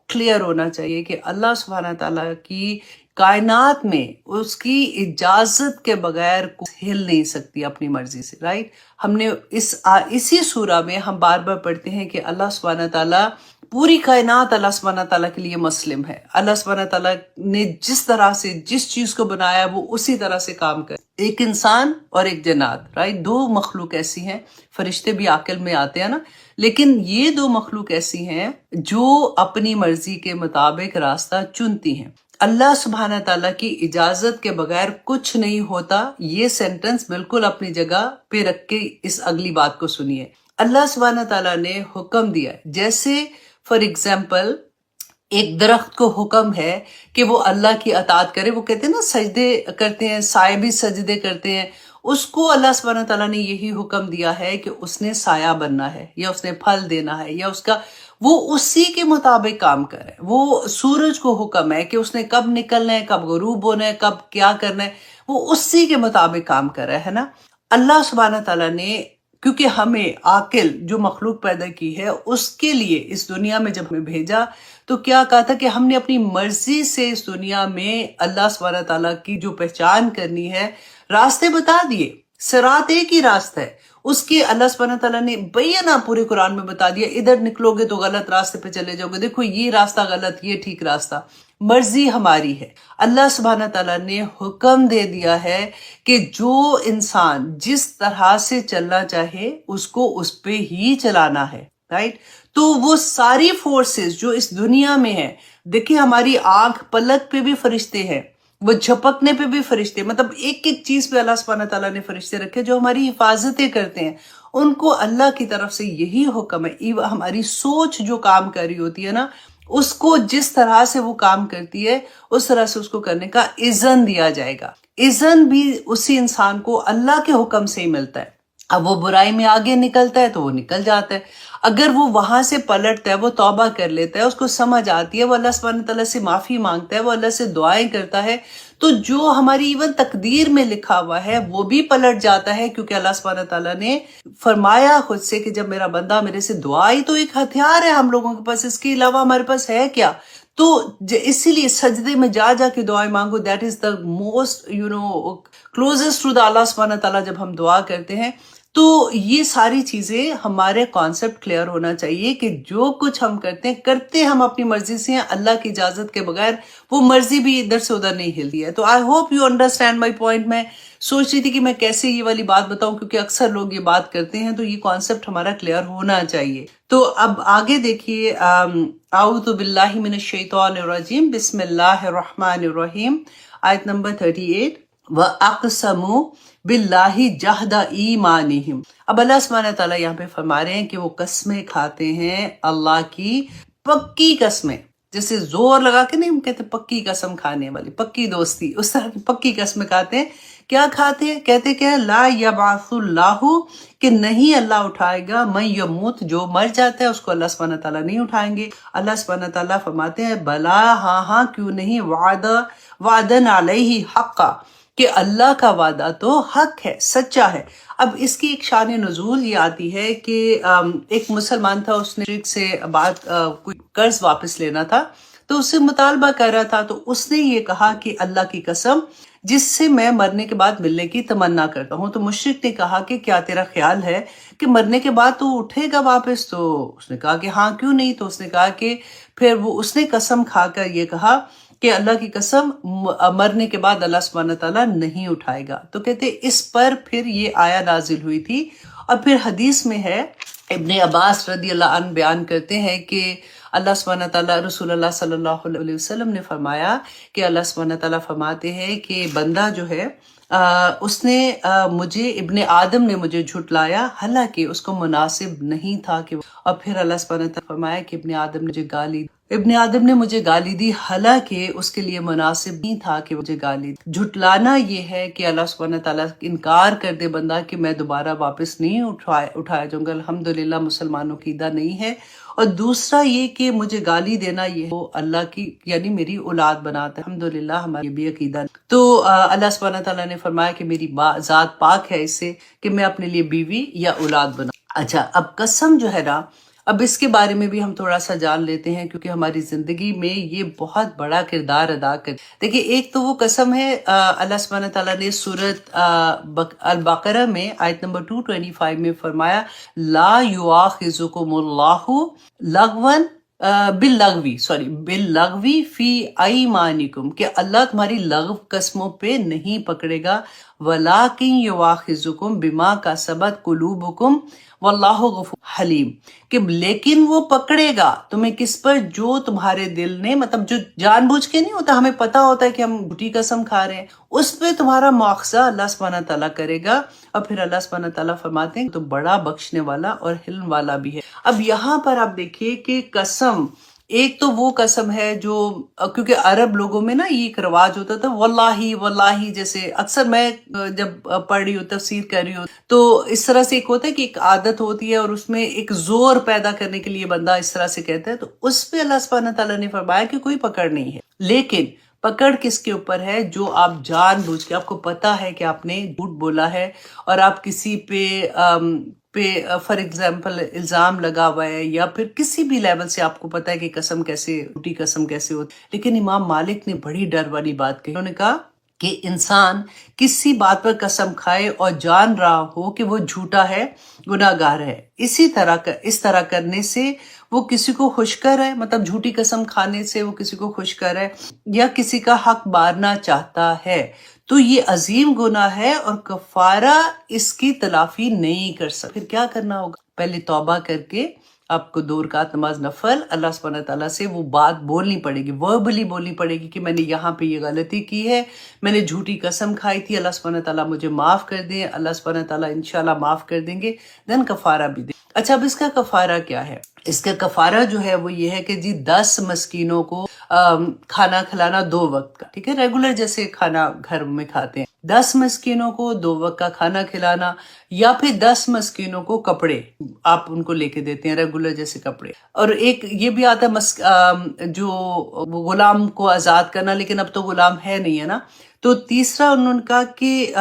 کلیئر ہونا چاہیے کہ اللہ سبحانہ تعالیٰ کی کائنات میں اس کی اجازت کے بغیر ہل نہیں سکتی اپنی مرضی سے. رائٹ. ہم نے اسی سورہ میں ہم بار بار پڑھتے ہیں کہ اللہ سبحانہ تعالیٰ، پوری کائنات اللہ سبحانہ تعالیٰ کے لیے مسلم ہے. اللہ سبحانہ تعالیٰ نے جس طرح سے جس چیز کو بنایا وہ اسی طرح سے کام کرے. ایک انسان اور ایک جنات، رائٹ، 2 مخلوق ایسی ہیں. فرشتے بھی عقل میں آتے ہیں نا، لیکن یہ 2 مخلوق ایسی ہیں جو اپنی مرضی کے مطابق راستہ چنتی ہیں. اللہ سبحانہ تعالیٰ کی اجازت کے بغیر کچھ نہیں ہوتا. یہ سینٹنس بالکل اپنی جگہ پہ رکھ کے اس اگلی بات کو سنیے. اللہ سبحانہ تعالیٰ نے حکم دیا، جیسے فار ایگزامپل ایک درخت کو حکم ہے کہ وہ اللہ کی اطاعت کرے. وہ کہتے ہیں نا سجدے کرتے ہیں، سائے بھی سجدے کرتے ہیں، اس کو اللہ سبحانہ تعالیٰ نے یہی حکم دیا ہے کہ اس نے سایہ بننا ہے یا اس نے پھل دینا ہے یا اس کا وہ اسی کے مطابق کام کرے. وہ سورج کو حکم ہے کہ اس نے کب نکلنا ہے، کب غروب ہونا ہے، کب کیا کرنا ہے، وہ اسی کے مطابق کام کر رہا ہے نا. اللہ سبحانہ تعالیٰ نے کیونکہ ہمیں عاقل جو مخلوق پیدا کی ہے اس کے لیے اس دنیا میں جب ہمیں بھیجا تو کیا کہا تھا کہ ہم نے اپنی مرضی سے اس دنیا میں اللہ سبحانہ تعالیٰ کی جو پہچان کرنی ہے راستے بتا دیے. صراط ایک ہی راستہ ہے، اس کے اللہ سبحانہ تعالیٰ نے بینا پورے قرآن میں بتا دیا. ادھر نکلو گے تو غلط راستے پہ چلے جاؤ گے، دیکھو یہ راستہ غلط، یہ ٹھیک راستہ. مرضی ہماری ہے. اللہ سبحانہ تعالیٰ نے حکم دے دیا ہے کہ جو انسان جس طرح سے چلنا چاہے اس کو اس پہ ہی چلانا ہے، رائٹ. تو وہ ساری فورسز جو اس دنیا میں ہیں، دیکھیں ہماری آنکھ پلک پہ بھی فرشتے ہیں، وہ جھپکنے پہ بھی فرشتے، مطلب ایک ایک چیز پہ اللہ سبحانہ تعالیٰ نے فرشتے رکھے جو ہماری حفاظتیں کرتے ہیں. ان کو اللہ کی طرف سے یہی حکم ہے. ہماری سوچ جو کام کر رہی ہوتی ہے نا، اس کو جس طرح سے وہ کام کرتی ہے اس طرح سے اس کو کرنے کا اذن دیا جائے گا. اذن بھی اسی انسان کو اللہ کے حکم سے ہی ملتا ہے. اب وہ برائی میں آگے نکلتا ہے تو وہ نکل جاتا ہے، اگر وہ وہاں سے پلٹتا ہے، وہ توبہ کر لیتا ہے، اس کو سمجھ آتی ہے، وہ اللہ سبحانہ تعالیٰ سے معافی مانگتا ہے، وہ اللہ سے دعائیں کرتا ہے، تو جو ہماری ایون تقدیر میں لکھا ہوا ہے وہ بھی پلٹ جاتا ہے. کیونکہ اللہ سبحانہ تعالیٰ نے فرمایا خود سے کہ جب میرا بندہ میرے سے دعائی تو ایک ہتھیار ہے ہم لوگوں کے پاس، اس کے علاوہ ہمارے پاس ہے کیا. تو اسی لیے سجدے میں جا جا کے دعائیں مانگو. That is the most closest to the اللہ سبحانہ تعالیٰ. جب ہم دعا کرتے ہیں تو یہ ساری چیزیں ہمارے کانسیپٹ کلیئر ہونا چاہیے کہ جو کچھ ہم کرتے ہم اپنی مرضی سے ہیں، اللہ کی اجازت کے بغیر. وہ مرضی بھی ادھر سے ادھر نہیں ہلتی ہے. تو I hope you understand my point. میں سوچ رہی تھی کہ میں کیسے یہ والی بات بتاؤں کیونکہ اکثر لوگ یہ بات کرتے ہیں، تو یہ کانسیپٹ ہمارا کلیئر ہونا چاہیے. تو اب آگے دیکھیے، اعوذ باللہ من الشیطان الرجیم، بسم اللہ الرحمن الرحیم، آیت نمبر 38. وَأَقْسَمُوا بِاللَّهِ جَهْدَ ایمانہم. اب اللہ سبحانہ تعالیٰ یہاں پہ فرما رہے ہیں کہ وہ قسمیں کھاتے ہیں اللہ کی پکی قسمیں. جیسے زور لگا کے نہیں ہم کہتے پکی قسم کھانے والی، پکی دوستی، اس طرح کی پکی قسمیں کھاتے ہیں. کیا کھاتے ہیں؟ کہتے کیا؟ لا یبعث اللہ، کہ نہیں اللہ اٹھائے گا، من یموت، جو مر جاتا ہے اس کو اللہ سبحانہ تعالیٰ نہیں اٹھائیں گے. اللہ سبحانہ تعالیٰ فرماتے ہیں بلا، ہاں ہاں کیوں نہیں، وعدن علیہ حقا، کہ اللہ کا وعدہ تو حق ہے، سچا ہے. اب اس کی ایک شان نزول یہ آتی ہے کہ ایک مسلمان تھا، اس نے شرک سے کوئی قرض واپس لینا تھا تو اس سے مطالبہ کر رہا تھا. تو اس نے یہ کہا کہ اللہ کی قسم جس سے میں مرنے کے بعد ملنے کی تمنا کرتا ہوں. تو مشرک نے کہا کہ کیا تیرا خیال ہے کہ مرنے کے بعد تو اٹھے گا واپس؟ تو اس نے کہا کہ ہاں کیوں نہیں. تو اس نے کہا کہ پھر اس نے قسم کھا کر یہ کہا کہ اللہ کی قسم مرنے کے بعد اللہ سبحانہ تعالیٰ نہیں اٹھائے گا. تو کہتے اس پر پھر یہ آیا نازل ہوئی تھی. اور پھر حدیث میں ہے، ابن عباس رضی اللہ عنہ بیان کرتے ہیں کہ اللہ سبحانہ تعالیٰ، رسول اللہ صلی اللہ علیہ وسلم نے فرمایا کہ اللہ سبحانہ تعالیٰ فرماتے ہیں کہ بندہ جو ہے اس نے مجھے، ابن آدم نے مجھے جھٹلایا حالانکہ اس کو مناسب نہیں تھا کہ. اور پھر اللہ سبحانہ تعالیٰ فرمایا کہ ابن آدم نے مجھے گالی دی حالانکہ اس کے لیے مناسب نہیں تھا کہ مجھے گالی دی. جھٹلانا یہ ہے کہ اللہ سبحانہ تعالیٰ انکار کر دے بندہ کہ میں دوبارہ واپس نہیں اٹھایا جاؤں گا. الحمدللہ مسلمانوں کی عقیدہ نہیں ہے. اور دوسرا یہ کہ مجھے گالی دینا یہ وہ اللہ کی یعنی میری اولاد بناتا ہے. الحمدللہ ہماری بھی عقیدہ. تو اللہ سبحانہ تعالیٰ نے فرمایا کہ میری ذات پاک ہے اس سے کہ میں اپنے لیے بیوی یا اولاد بناؤں. اچھا، اب قسم جو ہے نا، اب اس کے بارے میں بھی ہم تھوڑا سا جان لیتے ہیں کیونکہ ہماری زندگی میں یہ بہت بڑا کردار ادا کرے. دیکھیں، ایک تو وہ قسم ہے اللہ سبحانہ تعالیٰ نے سورۃ البقرہ میں آیت نمبر 225 میں فرمایا لا یؤاخذکم اللہ باللغوی فی ایمانکم، کہ اللہ تمہاری لغو قسموں پہ نہیں پکڑے گا. ولیکن یؤاخذکم بما کسبت قلوبکم واللہ غفور حلیم، کہ لیکن وہ پکڑے گا تمہیں کس پر؟ جو تمہارے دل نے، مطلب جو جان بوجھ کے نہیں ہوتا، ہمیں پتا ہوتا ہے کہ ہم جھوٹی قسم کھا رہے ہیں، اس پہ تمہارا مواخذہ اللہ سبحانہ تعالیٰ کرے گا. اور پھر اللہ سبحانہ تعالیٰ فرماتے ہیں تو بڑا بخشنے والا اور حلم والا بھی ہے. اب یہاں پر آپ دیکھیے کہ قسم ایک تو وہ قسم ہے جو کیونکہ عرب لوگوں میں نا یہ ایک رواج ہوتا تھا واللہ واللہ، جیسے اکثر میں جب پڑھ رہی ہوں تفسیر کر رہی ہوں تو اس طرح سے ایک ہوتا ہے کہ ایک عادت ہوتی ہے اور اس میں ایک زور پیدا کرنے کے لیے بندہ اس طرح سے کہتا ہے، تو اس پہ اللہ سبحانہ تعالیٰ نے فرمایا کہ کوئی پکڑ نہیں ہے، لیکن پکڑ کس کے اوپر ہے؟ جو آپ جان بوجھ کے، آپ کو پتا ہے کہ آپ نے جھوٹ بولا ہے اور آپ کسی پہ فار ایگزامپل الزام لگا ہوا ہے، یا پھر کسی بھی لیول سے آپ کو پتا ہے کہ قسم کیسے، جھوٹی قسم کیسے ہوتی. لیکن امام مالک نے بڑی ڈر والی بات کہی. انہوں نے کہا کہ انسان کسی بات پر قسم کھائے اور جان رہا ہو کہ وہ جھوٹا ہے، گناہ گار ہے، اس طرح کرنے سے وہ کسی کو خوش کر ہے، مطلب جھوٹی قسم کھانے سے وہ کسی کو خوش کر ہے یا کسی کا حق مارنا چاہتا ہے، تو یہ عظیم گناہ ہے اور کفارہ اس کی تلافی نہیں کر سکتا. پھر کیا کرنا ہوگا؟ پہلے توبہ کر کے آپ کو 2 رکعت نماز نفل اللہ سبحانہ تعالیٰ سے وہ بات بولنی پڑے گی، وربلی بولنی پڑے گی کہ میں نے یہاں پہ یہ غلطی کی ہے، میں نے جھوٹی قسم کھائی تھی، اللہ سبحانہ تعالیٰ مجھے معاف کر دیں، اللہ سبحانہ تعالیٰ انشاءاللہ معاف کر دیں گے، دین کفارہ بھی دیں. اچھا، اب اس کا کفارہ کیا ہے؟ اس کا کفارہ جو ہے وہ یہ ہے کہ جی 10 مسکینوں کو کھانا کھلانا 2 وقت کا، ٹھیک ہے، ریگولر جیسے کھانا گھر میں کھاتے ہیں، 10 مسکینوں کو 2 وقت کا کھانا کھلانا، یا پھر 10 مسکینوں کو کپڑے آپ ان کو لے کے دیتے ہیں ریگولر جیسے کپڑے. اور ایک یہ بھی آتا ہے جو غلام کو آزاد کرنا، لیکن اب تو غلام ہے نہیں ہے نا. تو تیسرا انہوں نے کہا کہ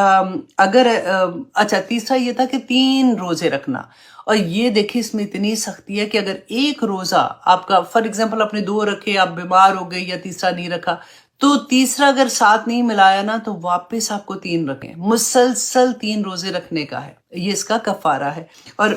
تیسرا یہ تھا کہ 3 روزے رکھنا. اور یہ دیکھیں اس میں اتنی سختی ہے کہ اگر ایک روزہ آپ کا فار ایگزامپل آپ نے 2 رکھے، آپ بیمار ہو گئے یا تیسرا نہیں رکھا، تو تیسرا اگر ساتھ نہیں ملایا نا تو واپس آپ کو 3 رکھیں، مسلسل 3 روزے رکھنے کا ہے، یہ اس کا کفارہ ہے. اور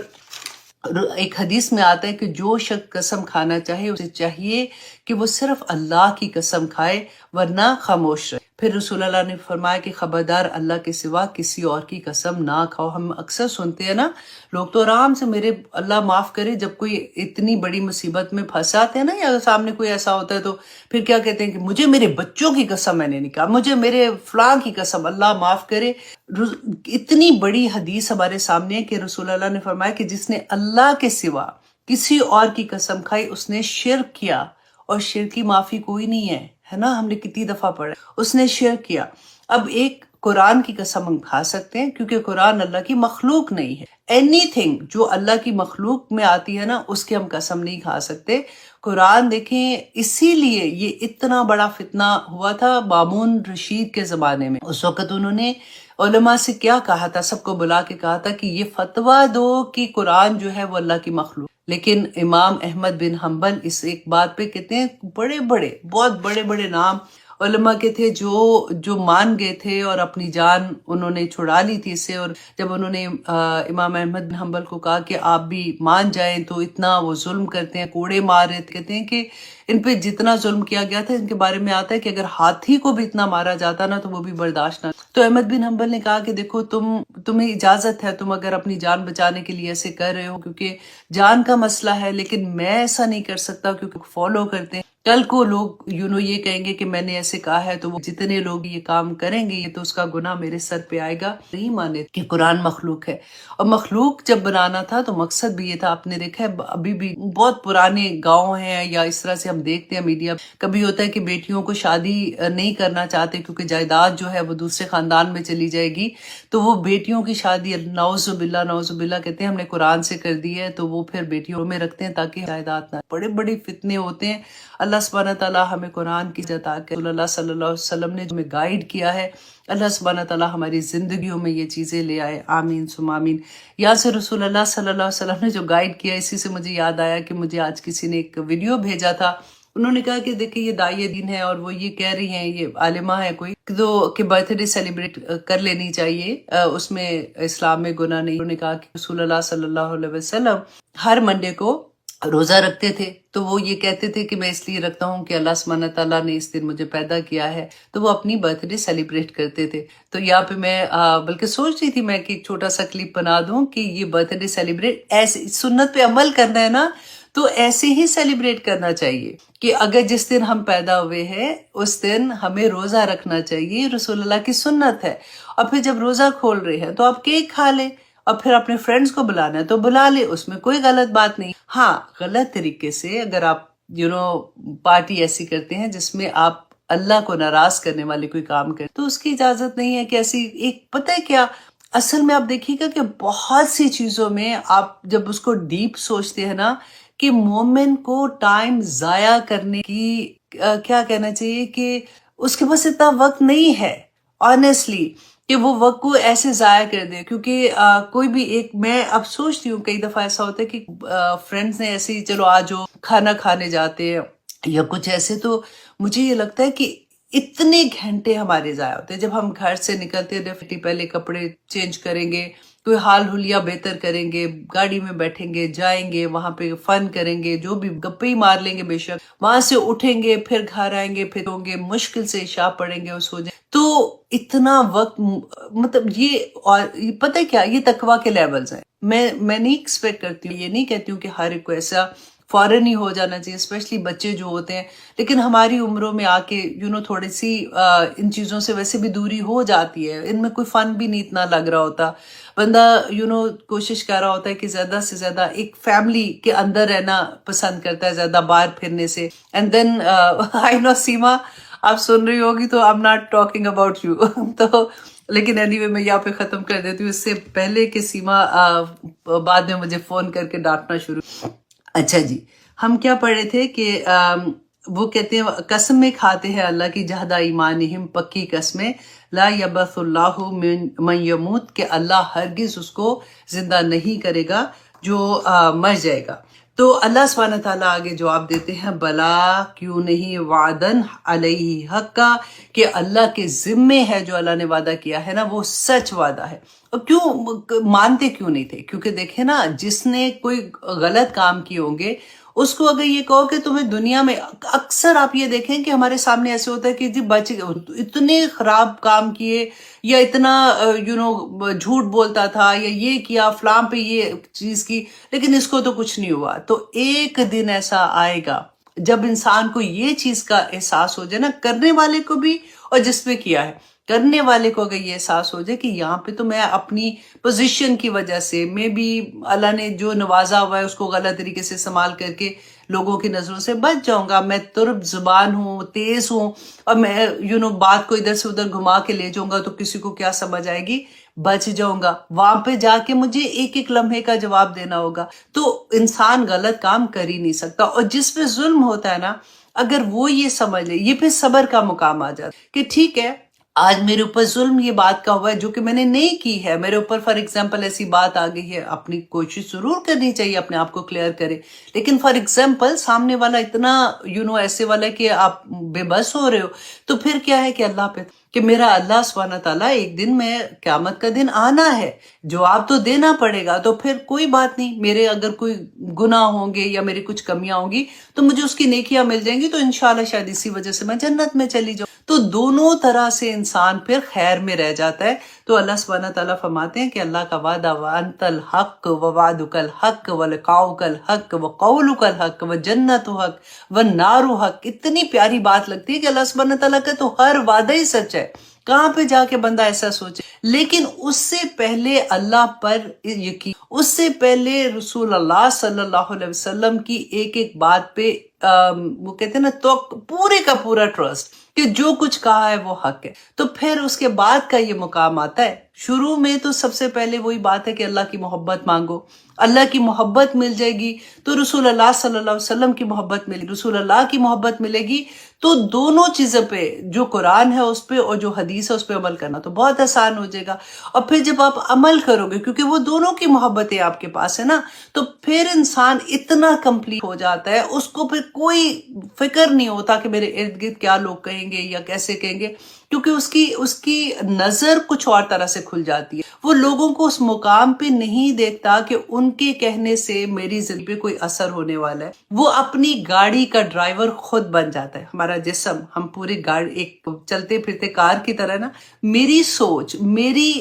ایک حدیث میں آتا ہے کہ جو شخص قسم کھانا چاہے اسے چاہیے کہ وہ صرف اللہ کی قسم کھائے ورنہ خاموش رہے. پھر رسول اللہ نے فرمایا کہ خبردار اللہ کے سوا کسی اور کی قسم نہ کھاؤ. ہم اکثر سنتے ہیں نا، لوگ تو آرام سے میرے اللہ معاف کرے جب کوئی اتنی بڑی مصیبت میں پھنساتے ہیں نا، یا سامنے کوئی ایسا ہوتا ہے تو پھر کیا کہتے ہیں کہ مجھے میرے بچوں کی قسم میں نے نہیں کہا، مجھے میرے فلاں کی قسم، اللہ معاف کرے. اتنی بڑی حدیث ہمارے سامنے ہے کہ رسول اللہ نے فرمایا کہ جس نے اللہ کے سوا کسی اور کی قسم کھائی اس نے شرک کیا، اور شرک کی معافی کوئی نہیں ہے نا، ہم نے کتنی دفعہ پڑھا، اس نے شرک کیا. اب ایک قرآن کی قسم ہم کھا سکتے ہیں کیونکہ قرآن اللہ کی مخلوق نہیں ہے. اینی تھنگ جو اللہ کی مخلوق میں آتی ہے نا اس کی ہم قسم نہیں کھا سکتے. قرآن دیکھیں، اسی لیے یہ اتنا بڑا فتنہ ہوا تھا مامون رشید کے زمانے میں. اس وقت انہوں نے علماء سے کیا کہا تھا، سب کو بلا کے کہا تھا کہ یہ فتویٰ دو کہ قرآن جو ہے وہ اللہ کی مخلوق. لیکن امام احمد بن حنبل اس ایک بات پہ کہتے ہیں، بہت بڑے بڑے نام علماء کے تھے جو مان گئے تھے اور اپنی جان انہوں نے چھڑا لی تھی اس سے. اور جب انہوں نے امام احمد بن حنبل کو کہا کہ آپ بھی مان جائیں تو اتنا وہ ظلم کرتے ہیں، کوڑے مار رہے تھے، کہتے ہیں کہ ان پہ جتنا ظلم کیا گیا تھا ان کے بارے میں آتا ہے کہ اگر ہاتھی کو بھی اتنا مارا جاتا نا تو وہ بھی برداشت نہ. تو احمد بن حنبل نے کہا کہ دیکھو تمہیں اجازت ہے، تم اگر اپنی جان بچانے کے لیے ایسے کر رہے ہو کیونکہ جان کا مسئلہ ہے، لیکن میں ایسا نہیں کر سکتا کیونکہ فالو کرتے ہیں. کل کو لوگ یہ کہیں گے کہ میں نے ایسے کہا ہے، تو وہ جتنے لوگ یہ کام کریں گے یہ تو اس کا گناہ میرے سر پہ آئے گا. نہیں مانے کہ قرآن مخلوق ہے. اور مخلوق جب بنانا تھا تو مقصد بھی یہ تھا. آپ نے دیکھا ہے ابھی بھی بہت پرانے گاؤں ہیں یا اس طرح سے ہم دیکھتے ہیں میڈیا، کبھی ہوتا ہے کہ بیٹیوں کو شادی نہیں کرنا چاہتے کیونکہ جائیداد جو ہے وہ دوسرے خاندان میں چلی جائے گی، تو وہ بیٹیوں کی شادی نعوذ باللہ کہتے ہیں ہم نے قرآن سے کر دی ہے، تو وہ پھر بیٹیوں میں رکھتے ہیں تاکہ جائیداد نہ. بڑے فتنے ہوتے ہیں. اللہ سبحانہ تعالیٰ ہمیں قرآن کی عطا کرے. رسول اللہ صلی اللہ علیہ وسلم نے ہمیں گائیڈ کیا ہے، اللہ سبحانہ تعالیٰ ہماری زندگیوں میں یہ چیزیں لے آئے. آمین ثم آمین. یہاں سے رسول اللہ صلی اللہ علیہ وسلم نے جو گائیڈ کیا، اسی سے مجھے یاد آیا کہ مجھے آج کسی نے ایک ویڈیو بھیجا تھا. انہوں نے کہا کہ دیکھیں یہ داعیہ دین ہے اور وہ یہ کہہ رہی ہیں، یہ عالمہ ہے کوئی، تو کہ برتھ ڈے سیلیبریٹ کر لینی چاہیے، اس میں اسلام میں گناہ نہیں. انہوں نے کہا کہ رسول اللہ صلی اللہ علیہ وسلم ہر منڈے کو روزہ رکھتے تھے، تو وہ یہ کہتے تھے کہ میں اس لیے رکھتا ہوں کہ اللہ سبحانہ تعالیٰ نے اس دن مجھے پیدا کیا ہے، تو وہ اپنی برتھ ڈے سیلیبریٹ کرتے تھے. تو یہاں پہ میں بلکہ سوچ رہی تھی میں کہ ایک چھوٹا سا کلپ بنا دوں کہ یہ برتھ ڈے سیلیبریٹ ایسے سنت پہ عمل کرنا ہے نا، تو ایسے ہی سیلیبریٹ کرنا چاہیے کہ اگر جس دن ہم پیدا ہوئے ہیں اس دن ہمیں روزہ رکھنا چاہیے، رسول اللہ کی سنت ہے. اور پھر جب روزہ کھول رہے ہیں تو آپ کیک کھا لیں، اور پھر اپنے فرینڈز کو بلانا ہے تو بلا لے، اس میں کوئی غلط بات نہیں. ہاں غلط طریقے سے اگر آپ پارٹی ایسی کرتے ہیں جس میں آپ اللہ کو ناراض کرنے والے کوئی کام کریں تو اس کی اجازت نہیں ہے کہ ایسی ایک پتہ ہے کیا اصل میں آپ دیکھیے گا کہ بہت سی چیزوں میں آپ جب اس کو ڈیپ سوچتے ہیں نا کہ مومن کو ٹائم ضائع کرنے کی کیا کہنا چاہیے کہ اس کے پاس اتنا وقت نہیں ہے آنیسٹلی کہ وہ وقت کو ایسے ضائع کر دے. کیونکہ کوئی بھی ایک میں اب سوچتی ہوں کئی دفعہ ایسا ہوتا ہے کہ فرینڈس نے ایسے ہی چلو آج کھانا کھانے جاتے ہیں یا کچھ ایسے تو مجھے یہ لگتا ہے کہ اتنے گھنٹے ہمارے ضائع ہوتے ہیں. جب ہم گھر سے نکلتے ہیں ڈیفینیٹلی پہلے کپڑے چینج کریں گے, کوئی حال حلیہ بہتر کریں گے, گاڑی میں بیٹھیں گے, جائیں گے, وہاں پہ فن کریں گے, جو بھی گپے ہی مار لیں گے بے شک, وہاں سے اٹھیں گے, پھر گھر آئیں گے, پھر ہوں گے, مشکل سے عشاء پڑھیں گے اور سو جائیں. تو اتنا وقت مطلب یہ اور پتہ ہے کیا یہ تقویٰ کے لیولز ہیں. میں نہیں ایکسپیکٹ کرتی ہوں, یہ نہیں کہتی ہوں کہ ہر ایک کو ایسا فوراً ہی ہو جانا چاہیے, اسپیشلی بچے جو ہوتے ہیں. لیکن ہماری عمروں میں آ کے تھوڑی سی ان چیزوں سے ویسے بھی دوری ہو جاتی ہے. ان میں کوئی فن بھی نہیں اتنا لگ رہا ہوتا. بندہ کوشش کر رہا ہوتا ہے کہ زیادہ سے زیادہ ایک فیملی کے اندر رہنا پسند کرتا ہے زیادہ باہر پھرنے سے. اینڈ دین آئی نو سیما آپ سن رہی ہوگی تو I'm not talking about you. تو لیکن اینی وے میں یہاں پہ ختم کر دیتی ہوں اس سے پہلے کہ سیما بعد میں مجھے فون کر کے ڈانٹنا شروع. اچھا جی, ہم کیا پڑھ رہے تھے کہ وہ کہتے ہیں قسمیں کھاتے ہیں اللہ کی جہدہ ایمانہم, پکی قسمیں, لا یبعث اللہ من یموت, کہ اللہ ہرگز اس کو زندہ نہیں کرے گا جو مر جائے گا. تو اللہ سبحانہ تعالیٰ آگے جواب دیتے ہیں بلا کیوں نہیں, وعدن علیہ حقا, کہ اللہ کے ذمے ہے جو اللہ نے وعدہ کیا ہے نا وہ سچ وعدہ ہے. اور کیوں مانتے کیوں نہیں تھے؟ کیونکہ دیکھیں نا جس نے کوئی غلط کام کیے ہوں گے اس کو اگر یہ کہو کہ تمہیں دنیا میں, اکثر آپ یہ دیکھیں کہ ہمارے سامنے ایسے ہوتا ہے کہ جی بچے اتنے خراب کام کیے یا اتنا جھوٹ بولتا تھا یا یہ کیا فلاں پہ یہ چیز کی, لیکن اس کو تو کچھ نہیں ہوا. تو ایک دن ایسا آئے گا جب انسان کو یہ چیز کا احساس ہو جائے نا, کرنے والے کو بھی اور جس پہ کیا ہے, کرنے والے کو اگر یہ احساس ہو جائے کہ یہاں پہ تو میں اپنی پوزیشن کی وجہ سے میں بھی اللہ نے جو نوازا ہوا ہے اس کو غلط طریقے سے استعمال کر کے لوگوں کی نظروں سے بچ جاؤں گا. میں ترب زبان ہوں, تیز ہوں, اور میں بات کو ادھر سے ادھر گھما کے لے جاؤں گا تو کسی کو کیا سمجھ آئے گی, بچ جاؤں گا. وہاں پہ جا کے مجھے ایک ایک لمحے کا جواب دینا ہوگا. تو انسان غلط کام کر ہی نہیں سکتا. اور جس پہ ظلم ہوتا ہے نا, اگر وہ یہ سمجھ لے, یہ پھر صبر کا مقام آ جاتا کہ ٹھیک ہے آج میرے اوپر ظلم یہ بات کا ہوا ہے جو کہ میں نے نہیں کی ہے, میرے اوپر فار ایگزامپل ایسی بات آ گئی ہے, اپنی کوشش ضرور کرنی چاہیے اپنے آپ کو کلیئر کرے. لیکن فار ایگزامپل سامنے والا اتنا ایسے والا ہے کہ آپ بے بس ہو رہے ہو, تو پھر کیا ہے کہ اللہ پہ کہ میرا اللہ سبحانہ تعالیٰ ایک دن میں قیامت کا دن آنا ہے, جواب تو دینا پڑے گا. تو پھر کوئی بات نہیں, میرے اگر کوئی گناہ ہوں گے یا میری کچھ کمیاں ہوں گی تو مجھے اس کی نیکیاں مل جائیں گی, تو انشاءاللہ شاید اسی وجہ سے میں جنت میں چلی جاؤں. تو دونوں طرح سے انسان پھر خیر میں رہ جاتا ہے. تو اللہ سبحانہ تعالیٰ فرماتے ہیں کہ اللہ کا وعدہ وَأَنْتَ الْحَقُّ وَوَعْدُكَ الْحَقُّ وَلِقَاؤُكَ الْحَقُّ وَقَوْلُكَ الْحَقُّ وَجَنَّتُ حَقٌّ وَالنَّارُ حَقٌّ. اتنی پیاری بات لگتی ہے کہ اللہ سبحانہ تعالیٰ کا تو ہر وعدہ ہی سچ ہے. کہاں پہ جا کے بندہ ایسا سوچے, لیکن اس سے پہلے اللہ پر یقین, اس سے پہلے رسول اللہ صلی اللہ علیہ وسلم کی ایک ایک بات پہ وہ کہتے ہیں نا تو پورے کا پورا ٹرسٹ کہ جو کچھ کہا ہے وہ حق ہے. تو پھر اس کے بعد کا یہ مقام آتا ہے. شروع میں تو سب سے پہلے وہی بات ہے کہ اللہ کی محبت مانگو, اللہ کی محبت مل جائے گی تو رسول اللہ صلی اللہ علیہ وسلم کی محبت ملے گی, رسول اللہ کی محبت ملے گی تو دونوں چیزوں پہ جو قرآن ہے اس پہ اور جو حدیث ہے اس پہ عمل کرنا تو بہت آسان ہو جائے گا. اور پھر جب آپ عمل کرو گے کیونکہ وہ دونوں کی محبتیں آپ کے پاس ہے نا, تو پھر انسان اتنا کمپلیٹ ہو جاتا ہے, اس کو پھر کوئی فکر نہیں ہوتا کہ میرے ارد گرد کیا لوگ کہیں گے یا کیسے کہیں گے, کیونکہ اس کی نظر کچھ اور طرح سے کھل جاتی ہے. وہ لوگوں کو اس مقام پہ نہیں دیکھتا کہ ان کے کہنے سے میری زندگی پہ کوئی اثر ہونے والا ہے. وہ اپنی گاڑی کا ڈرائیور خود بن جاتا ہے. ہمارا جسم, ہم پوری گاڑی ایک چلتے پھرتے کار کی طرح نا, میری سوچ, میری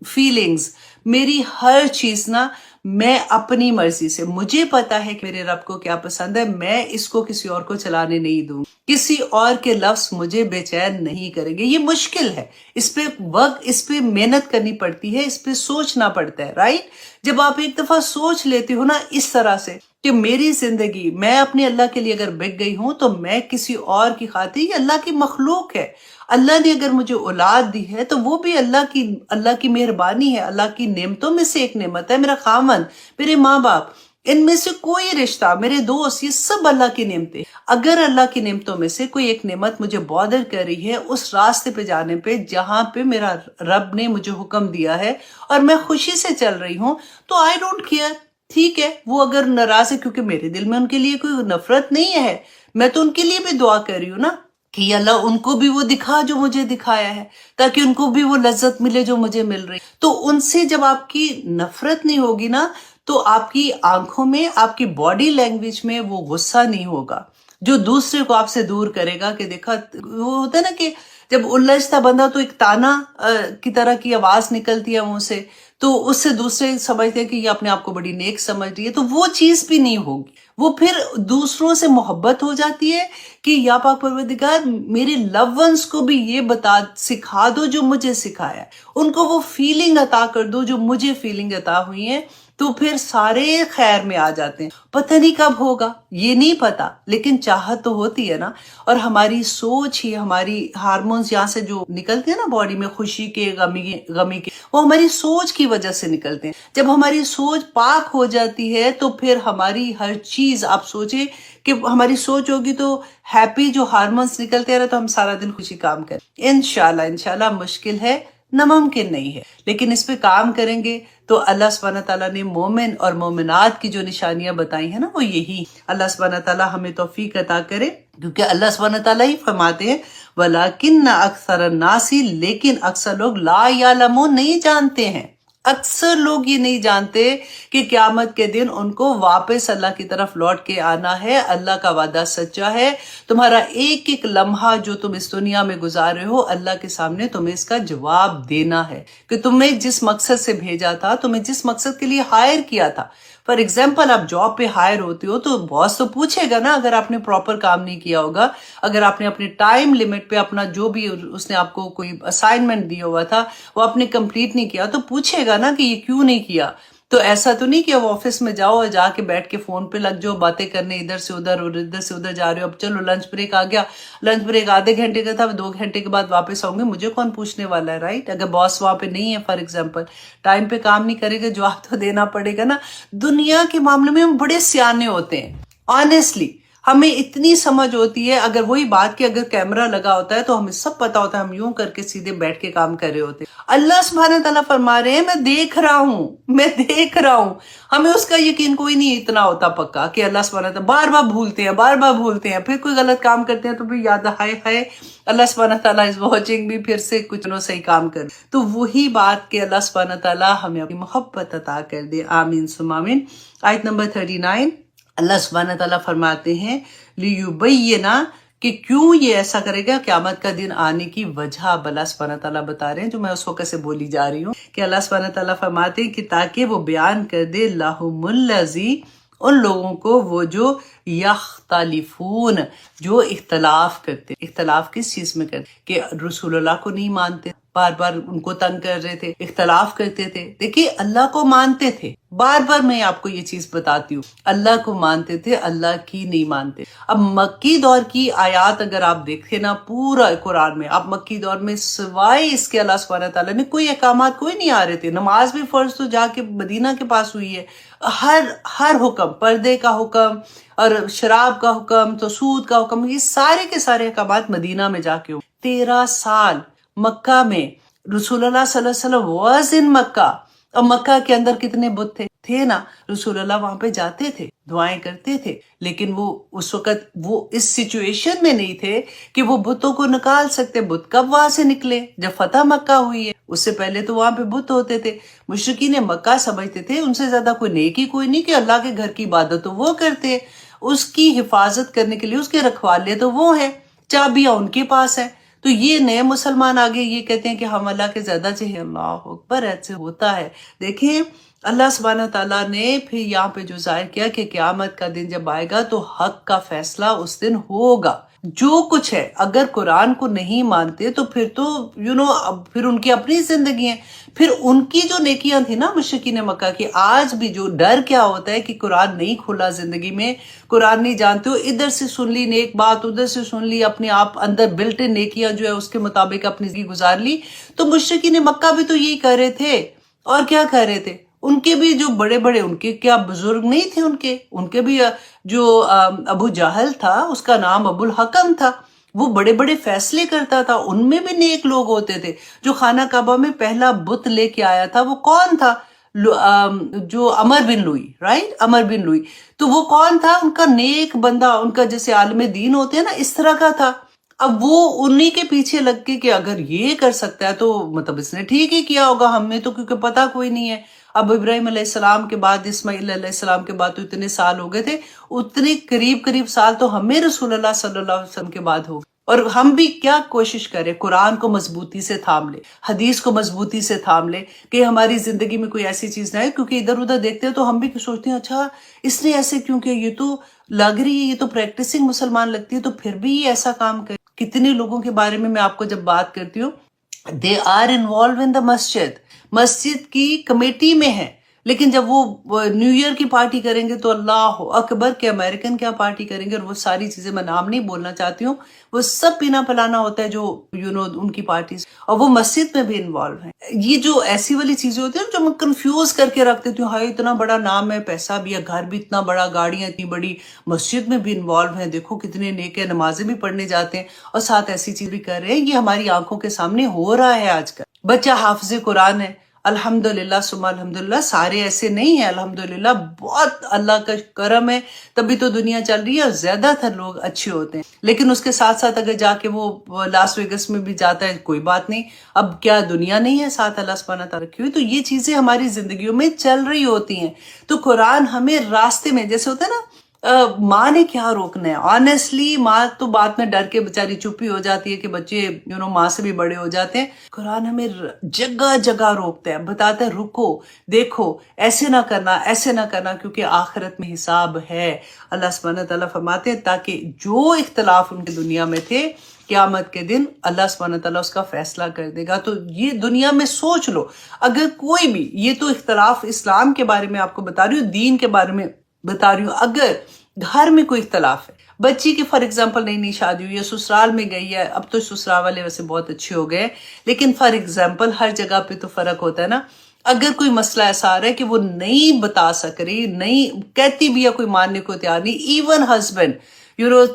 فیلنگز, میری ہر چیز نا میں اپنی مرضی سے, مجھے پتا ہے کہ میرے رب کو کیا پسند ہے, میں اس کو کسی اور کو چلانے نہیں دوں. کسی اور کے لفظ مجھے بے چین نہیں کریں گے. یہ مشکل ہے, اس پہ وقت, اس پہ محنت کرنی پڑتی ہے, اس پہ سوچنا پڑتا ہے, رائٹ. جب آپ ایک دفعہ سوچ لیتے ہو نا اس طرح سے کہ میری زندگی, میں اپنے اللہ کے لیے اگر بک گئی ہوں تو میں کسی اور کی خاطر, یہ اللہ کی مخلوق ہے. اللہ نے اگر مجھے اولاد دی ہے تو وہ بھی اللہ کی مہربانی ہے, اللہ کی نعمتوں میں سے ایک نعمت ہے. میرا خاوند, میرے ماں باپ, ان میں سے کوئی رشتہ, میرے دوست, یہ سب اللہ کی نعمتیں. اگر اللہ کی نعمتوں میں سے کوئی ایک نعمت مجھے بادر کر رہی ہے اس راستے پہ جانے پہ جہاں پہ میرا رب نے مجھے حکم دیا ہے اور میں خوشی سے چل رہی ہوں, تو آئی ڈونٹ کیئر. ٹھیک ہے, وہ اگر ناراض ہے, کیونکہ میرے دل میں ان کے لیے کوئی نفرت نہیں ہے, میں تو ان کے لیے بھی دعا کر رہی ہوں نا کہ یا اللہ ان کو بھی وہ دکھا جو مجھے دکھایا ہے, تاکہ ان کو بھی وہ لذت ملے جو مجھے مل رہی. تو ان سے جب آپ کی نفرت نہیں ہوگی نا, تو آپ کی آنکھوں میں, آپ کی باڈی لینگویج میں وہ غصہ نہیں ہوگا جو دوسرے کو آپ سے دور کرے گا. کہ دیکھا, وہ ہوتا ہے نا کہ جب الجھتا بندہ تو ایک تانا کی طرح کی آواز نکلتی ہے منہ سے, تو اس سے دوسرے سمجھتے ہیں کہ یہ اپنے آپ کو بڑی نیک سمجھ رہی ہے, تو وہ چیز بھی نہیں ہوگی. وہ پھر دوسروں سے محبت ہو جاتی ہے کہ یا پاک پروردگار میرے لو ونس کو بھی یہ سکھا دو جو مجھے سکھایا ہے, ان کو وہ فیلنگ عطا کر دو جو مجھے فیلنگ عطا ہوئی ہے. تو پھر سارے خیر میں آ جاتے ہیں. پتہ نہیں کب ہوگا, یہ نہیں پتا, لیکن چاہت تو ہوتی ہے نا. اور ہماری سوچ ہی, ہماری ہارمونز یہاں سے جو نکلتے ہیں نا باڈی میں, خوشی کے, غمی کے, وہ ہماری سوچ کی وجہ سے نکلتے ہیں. جب ہماری سوچ پاک ہو جاتی ہے تو پھر ہماری ہر چیز, آپ سوچیں کہ ہماری سوچ ہوگی تو ہیپی جو ہارمونز نکلتے رہے تو ہم سارا دن خوشی کام کریں. انشاءاللہ مشکل ہے, ناممکن نہیں ہے, لیکن اس پہ کام کریں گے تو اللہ سبحانہ تعالیٰ نے مومن اور مومنات کی جو نشانیاں بتائی ہیں نا, وہ یہی. اللہ سبحانہ تعالیٰ ہمیں توفیق عطا کرے, کیونکہ اللہ سبحانہ تعالیٰ ہی فرماتے ہیں وَلَكِنَّ أَكْثَرَ النَّاسِ, لیکن اکثر لوگ لا يَعْلَمُونَ, نہیں جانتے ہیں. اکثر لوگ یہ نہیں جانتے کہ قیامت کے دن ان کو واپس اللہ کی طرف لوٹ کے آنا ہے. اللہ کا وعدہ سچا ہے, تمہارا ایک ایک لمحہ جو تم اس دنیا میں گزار رہے ہو, اللہ کے سامنے تمہیں اس کا جواب دینا ہے کہ تمہیں جس مقصد سے بھیجا تھا, تمہیں جس مقصد کے لیے ہائر کیا تھا. فار ایگزامپل, آپ جاب پہ ہائر ہوتے ہو تو باس تو پوچھے گا نا, اگر آپ نے پراپر کام نہیں کیا ہوگا, اگر آپ نے اپنے ٹائم لیمٹ پہ اپنا جو بھی اس نے آپ کو کوئی اسائنمنٹ دیا ہوا تھا وہ آپ نے کمپلیٹ نہیں کیا, تو پوچھے گا نا کہ یہ کیوں نہیں کیا. تو ایسا تو نہیں کہ وہ آفس میں جاؤ اور جا کے بیٹھ کے فون پہ لگ جاؤ, باتیں کرنے ادھر سے ادھر اور ادھر سے ادھر جا رہے ہو. اب چلو لنچ بریک آ گیا, لنچ بریک آدھے گھنٹے کا تھا, 2 گھنٹے کے بعد واپس آؤں گے, مجھے کون پوچھنے والا ہے, رائٹ. اگر باس وہاں پہ نہیں ہے فار ایگزامپل, ٹائم پہ کام نہیں کرے گا, جواب تو دینا پڑے گا نا. دنیا کے معاملے میں ہم بڑے سیانے ہوتے ہیں, آنیسٹلی ہمیں اتنی سمجھ ہوتی ہے. اگر وہی بات کہ اگر کیمرہ لگا ہوتا ہے تو ہمیں سب پتا ہوتا ہے, ہم یوں کر کے سیدھے بیٹھ کے کام کر رہے ہوتے ہیں. اللہ سبحانہ تعالیٰ فرما رہے ہیں میں دیکھ رہا ہوں, میں دیکھ رہا ہوں. ہمیں اس کا یقین کوئی نہیں اتنا ہوتا پکا کہ اللہ سبحانہ تعالیٰ بار بار بھولتے ہیں, پھر کوئی غلط کام کرتے ہیں تو پھر یاد ہائے اللہ سبحانہ تعالیٰ از واچنگ, بھی پھر سے کچھ نہ صحیح کام کر. تو وہی بات کہ اللہ سبحانہ تعالیٰ ہمیں اپنی محبت عطا کر دے, آمین ثم آمین. آیت نمبر 39, اللہ سبحانہ تعالیٰ فرماتے ہیں لیبینا, کہ کیوں یہ ایسا کرے گا, قیامت کا دن آنے کی وجہ اب اللہ سبحانہ تعالیٰ بتا رہے ہیں, جو میں اس وقت سے بولی جا رہی ہوں, کہ اللہ سبحانہ تعالیٰ فرماتے ہیں کہ تاکہ وہ بیان کر دے لہم الذی, ان لوگوں کو وہ جو یختلفون, جو اختلاف کرتے. اختلاف کس چیز میں کرتے, کہ رسول اللہ کو نہیں مانتے, بار بار ان کو تنگ کر رہے تھے, اختلاف کرتے تھے. دیکھیے اللہ کو مانتے تھے, بار بار میں آپ کو یہ چیز بتاتی ہوں, اللہ کو مانتے تھے, اللہ کی نہیں مانتے. اب مکی دور کی آیات اگر آپ دیکھیں نا پورا قرآن میں, آپ مکی دور میں سوائے اس کے اللہ سبحانہ تعالیٰ نے کوئی احکامات کوئی نہیں آ رہے تھے. نماز بھی فرض تو جا کے مدینہ کے پاس ہوئی ہے. ہر حکم, پردے کا حکم اور شراب کا حکم, تو سود کا حکم, یہ سارے کے سارے احکامات مدینہ میں جا کے 13 سال مکہ میں رسول اللہ صلی اللہ علیہ وسلم واز ان مکہ. اور مکہ کے اندر کتنے بت تھے نا, رسول اللہ وہاں پہ جاتے تھے, دعائیں کرتے تھے, لیکن وہ اس وقت وہ اس سچویشن میں نہیں تھے کہ وہ بتوں کو نکال سکتے. بت کب وہاں سے نکلے, جب فتح مکہ ہوئی ہے, اس سے پہلے تو وہاں پہ بت ہوتے تھے. مشرکین مکہ سمجھتے تھے ان سے زیادہ کوئی نیکی کوئی نہیں, کہ اللہ کے گھر کی عبادت تو وہ کرتے, اس کی حفاظت کرنے کے لیے اس کے رکھوالے تو وہ ہیں, چابیاں ان کے پاس ہیں. تو یہ نئے مسلمان آگے یہ کہتے ہیں کہ ہم اللہ کے زیادہ چاہیے. اللہ اکبر, ایسے ہوتا ہے. دیکھیں اللہ سبحانہ تعالیٰ نے پھر یہاں پہ جو ظاہر کیا کہ قیامت کا دن جب آئے گا تو حق کا فیصلہ اس دن ہوگا. جو کچھ ہے اگر قرآن کو نہیں مانتے تو پھر تو پھر ان کی اپنی زندگی ہے. پھر ان کی جو نیکیاں تھی نا مشرکین مکہ کی، آج بھی جو ڈر کیا ہوتا ہے کہ قرآن نہیں کھلا زندگی میں، قرآن نہیں جانتے ہو، ادھر سے سن لی نیک بات، ادھر سے سن لی، اپنے آپ اندر بلٹ ان نیکیاں جو ہے اس کے مطابق اپنی زندگی گزار لی. تو مشرکین مکہ بھی تو یہی کر رہے تھے. اور کیا کر رہے تھے؟ ان کے بھی جو بڑے بڑے، ان کے کیا بزرگ نہیں تھے؟ ان کے بھی جو ابو جہل تھا، اس کا نام ابو الحکم تھا، وہ بڑے بڑے فیصلے کرتا تھا. ان میں بھی نیک لوگ ہوتے تھے. جو خانہ کعبہ میں پہلا بت لے کے آیا تھا وہ کون تھا؟ جو عمر بن لوئی، رائٹ، عمر بن لوئی. تو وہ کون تھا؟ ان کا نیک بندہ، ان کا جیسے عالم دین ہوتے ہیں نا، اس طرح کا تھا. اب وہ انہی کے پیچھے لگ کے کہ اگر یہ کر سکتا ہے تو مطلب اس نے ٹھیک ہی کیا ہوگا، ہمیں تو کیونکہ پتا کوئی نہیں ہے. اب ابراہیم علیہ السلام کے بعد، اسماعیل علیہ السلام کے بعد تو اتنے سال ہو گئے تھے، اتنے قریب سال تو ہمیں رسول اللہ صلی اللہ علیہ وسلم کے بعد ہو گئے. اور ہم بھی کیا کوشش کریں، قرآن کو مضبوطی سے تھام لے، حدیث کو مضبوطی سے تھام لے کہ ہماری زندگی میں کوئی ایسی چیز نہ ہے. کیونکہ ادھر ادھر دیکھتے ہیں تو ہم بھی سوچتے ہیں اچھا اس نے ایسے کیوں کیا، یہ تو لگ رہی ہے، یہ تو پریکٹسنگ مسلمان لگتی ہے، تو پھر بھی یہ ایسا کام کرے. کتنے لوگوں کے بارے میں آپ کو جب بات کرتی ہوں، دے آر انوالو ان دا مسجد کی کمیٹی میں ہے، لیکن جب وہ نیو ایئر کی پارٹی کریں گے تو اللہ اکبر کہ امریکن کیا پارٹی کریں گے، اور وہ ساری چیزیں میں نام نہیں بولنا چاہتی ہوں، وہ سب پینا پلانا ہوتا ہے جو ان کی پارٹیز، اور وہ مسجد میں بھی انوالو ہیں. یہ جو ایسی والی چیزیں ہوتی ہیں جو میں کنفیوز کر کے رکھ دیتی ہوں، ہائی اتنا بڑا نام ہے، پیسہ بھی ہے، گھر بھی اتنا بڑا، گاڑیاں اتنی بڑی، مسجد میں بھی انوالو ہیں، دیکھو کتنے نیک ہیں، نمازیں بھی پڑھنے جاتے ہیں اور ساتھ ایسی چیز بھی کر رہے ہیں. یہ ہماری آنکھوں کے سامنے ہو رہا ہے. آج کل بچہ حافظ قرآن ہے، الحمدللہ ثم الحمدللہ. سارے ایسے نہیں ہیں، الحمدللہ بہت اللہ کا کرم ہے، تبھی تو دنیا چل رہی ہے، اور زیادہ تر لوگ اچھے ہوتے ہیں. لیکن اس کے ساتھ ساتھ اگر جا کے وہ لاس ویگس میں بھی جاتا ہے، کوئی بات نہیں، اب کیا دنیا نہیں ہے ساتھ اللہ سبحانہ تعالیٰ رکھی ہوئی. تو یہ چیزیں ہماری زندگیوں میں چل رہی ہوتی ہیں. تو قرآن ہمیں راستے میں، جیسے ہوتا ہے نا، ماں نے کیا روکنا ہے. آنیسٹلی ماں تو بات میں ڈر کے بیچاری چپی ہو جاتی ہے کہ بچے ماں سے بھی بڑے ہو جاتے ہیں. قرآن ہمیں جگہ جگہ روکتا ہے، بتاتا ہے رکو، دیکھو، ایسے نہ کرنا، ایسے نہ کرنا، کیونکہ آخرت میں حساب ہے. اللہ سبحانہ تعالیٰ فرماتے ہیں تاکہ جو اختلاف ان کی دنیا میں تھے، قیامت کے دن اللہ سبحانہ تعالیٰ اس کا فیصلہ کر دے گا. تو یہ دنیا میں سوچ لو، اگر کوئی بھی، یہ تو اختلاف اسلام کے بارے میں آپ کو بتا رہی ہوں، دین کے بارے میں بتا رہی ہوں، اگر گھر میں کوئی اختلاف ہے، بچی کی فار ایگزامپل نئی شادی ہوئی ہے، سسرال میں گئی ہے، اب تو سسرال والے ویسے بہت اچھے ہو گئے، لیکن فار ایگزامپل ہر جگہ پہ تو فرق ہوتا ہے نا. اگر کوئی مسئلہ ایسا آ رہا ہے کہ وہ نہیں بتا سک رہی، نہیں کہتی بھی ہے، کوئی ماننے کو تیار نہیں، ایون ہسبینڈ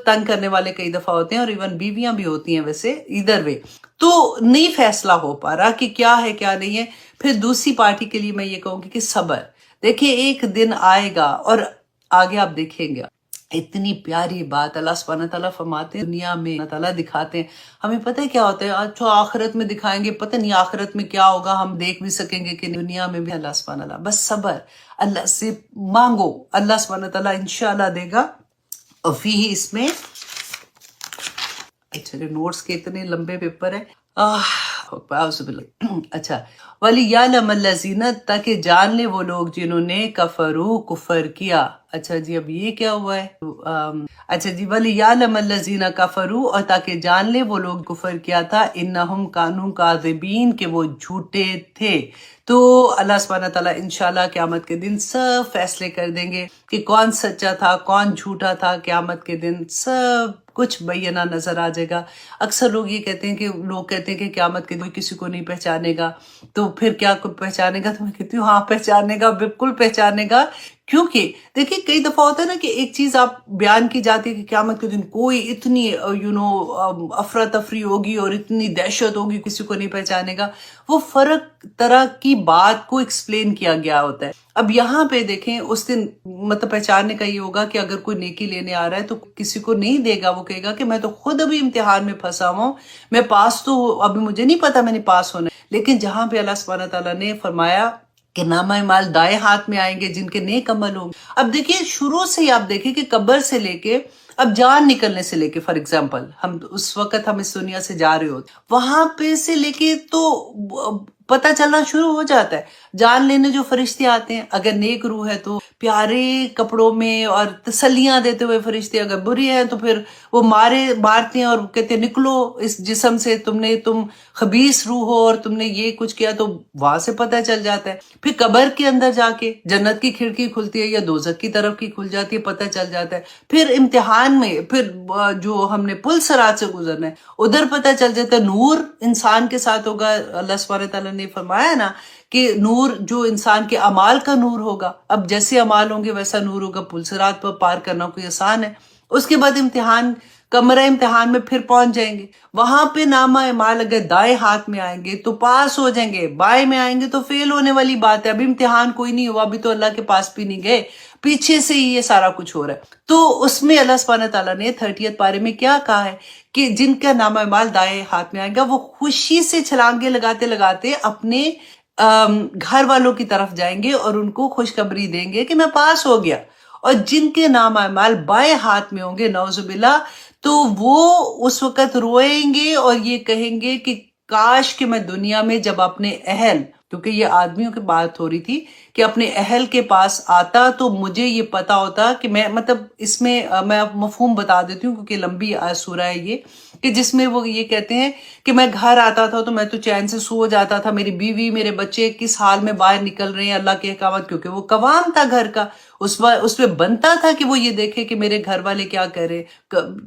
تنگ کرنے والے کئی دفعہ ہوتے ہیں، اور ایون بیویاں بھی ہوتی ہیں ویسے، ادھر وے، تو نہیں فیصلہ ہو پا رہا کہ کیا ہے کیا نہیں ہے. پھر دوسری پارٹی کے لیے میں یہ کہوں گی کہ صبر. دیکھیں ایک دن آئے گا، اور آگے آپ دیکھیں گے اتنی پیاری بات اللہ سبحانہ تعالیٰ فرماتے ہیں، دنیا میں اللہ تعالیٰ دکھاتے ہیں، ہمیں پتہ ہے کیا ہوتا ہے، اچھا آخرت میں دکھائیں گے، پتہ نہیں آخرت میں کیا ہوگا، ہم دیکھ بھی سکیں گے کہ دنیا میں بھی. اللہ سبحانہ تعالیٰ بس صبر، اللہ سے مانگو، اللہ سبحانہ تعالیٰ انشاءاللہ دے گا. اور فی اس میں اچھا نوٹس کے اتنے لمبے پیپر ہیں. اچھا، وَلِيَعْلَمَ الَّذِينَ، تاکہ جان لے وہ لوگ جنہوں نے کفروا، کفر کیا. اچھا جی، اب یہ کیا ہوا ہے؟ اچھا جی، وَلِيَعْلَمَ الَّذِينَ كَفَرُوا، اور تاکہ جان لے وہ لوگ کفر کیا تھا، اِنَّهُمْ كَانُوا كَاذِبِينَ، کہ وہ جھوٹے تھے. تو اللہ سبحانہ تعالیٰ انشاءاللہ قیامت کے دن سب فیصلے کر دیں گے کہ کون سچا تھا، کون جھوٹا تھا. قیامت کے دن سب کچھ بینہ نظر آ جائے گا. اکثر لوگ یہ کہتے ہیں کہ قیامت کے دن کسی کو نہیں پہچانے گا، تو پھر کیا پہچانے گا؟ تو میں کہتی ہوں ہاں پہچانے گا، بالکل پہچانے گا. کیونکہ دیکھیں کئی دفعہ ہوتا ہے نا کہ ایک چیز آپ بیان کی جاتی ہے کہ قیامت کے دن کوئی اتنی افراتفری ہوگی اور اتنی دہشت ہوگی، کسی کو نہیں پہچانے گا. وہ فرق طرح کی بات کو ایکسپلین کیا گیا ہوتا ہے. اب یہاں پہ دیکھیں اس دن مطلب پہچاننے کا یہ ہوگا کہ اگر کوئی نیکی لینے آ رہا ہے تو کسی کو نہیں دے گا، وہ کہے گا کہ میں تو خود ابھی امتحان میں پھنسا ہوں، میں پاس تو ابھی مجھے نہیں پتا میں نے پاس ہونا ہے. لیکن جہاں پہ اللہ سبحانہ تعالیٰ نے فرمایا کہ نامہ اعمال دائیں ہاتھ میں آئیں گے جن کے نیک عمل ہوں. اب دیکھیے شروع سے ہی آپ دیکھیں کہ قبر سے لے کے اب جان نکلنے سے لے کے فار ایگزامپل ہم اس وقت ہم اس دنیا سے جا رہے ہوتے وہاں پہ سے لے کے تو پتہ چلنا شروع ہو جاتا ہے. جان لینے جو فرشتے آتے ہیں اگر نیک روح ہے تو پیارے کپڑوں میں اور تسلیاں دیتے ہوئے فرشتے، اگر بری ہے تو پھر وہ مارتے ہیں اور کہتے ہیں نکلو اس جسم سے، تم خبیث روح ہو اور تم نے یہ کچھ کیا. تو وہاں سے پتہ چل جاتا ہے. پھر قبر کے اندر جا کے جنت کی کھڑکی کھلتی ہے یا دوزخ کی طرف کی کھل جاتی ہے، پتہ چل جاتا ہے. پھر امتحان میں پھر جو ہم نے پل صراط سے گزرنا ہے ادھر پتہ چل جاتا ہے. نور انسان کے ساتھ ہوگا، اللہ سبحانہ تعالیٰ نے فرمایا نا کہ نور جو انسان کے اعمال کا نور ہوگا، اب جیسے اعمال ہوں گے ویسا نور ہوگا. پل صراط پر پار کرنا کوئی آسان ہے. اس کے بعد امتحان، کمرہ امتحان میں پھر پہنچ جائیں گے. وہاں پہ نامہ اعمال اگر دائیں ہاتھ میں آئیں گے تو پاس ہو جائیں گے، بائیں میں آئیں گے تو فیل ہونے والی بات ہے. ابھی امتحان کوئی نہیں ہوا، ابھی تو اللہ کے پاس بھی نہیں گئے، پیچھے سے ہی یہ سارا کچھ ہو رہا ہے. تو اس میں اللہ سبحانہ تعالیٰ نے 30 پارے میں کیا کہا ہے کہ جن کا نامہ اعمال دائیں ہاتھ میں آئے گا وہ خوشی سے چھلانگے لگاتے لگاتے اپنے گھر والوں کی طرف جائیں گے اور ان کو خوشخبری دیں گے کہ میں پاس ہو گیا. اور جن کے نام اعمال بائیں ہاتھ میں ہوں گے نعوذ باللہ، تو وہ اس وقت روئیں گے اور یہ کہیں گے کہ کاش کہ میں دنیا میں جب اپنے اہل، کیونکہ یہ آدمیوں کی بات ہو رہی تھی، کہ اپنے اہل کے پاس آتا تو مجھے یہ پتا ہوتا کہ میں اس میں میں مفہوم بتا دیتی ہوں کیونکہ لمبی سورہ ہے یہ، کہ جس میں وہ یہ کہتے ہیں کہ میں گھر آتا تھا تو میں تو چین سے سو جاتا تھا، میری بیوی میرے بچے کس حال میں باہر نکل رہے ہیں اللہ کے احکامات، کیونکہ وہ قوام تھا گھر کا. اس پہ بنتا تھا کہ وہ یہ دیکھے کہ میرے گھر والے کیا کر رہے.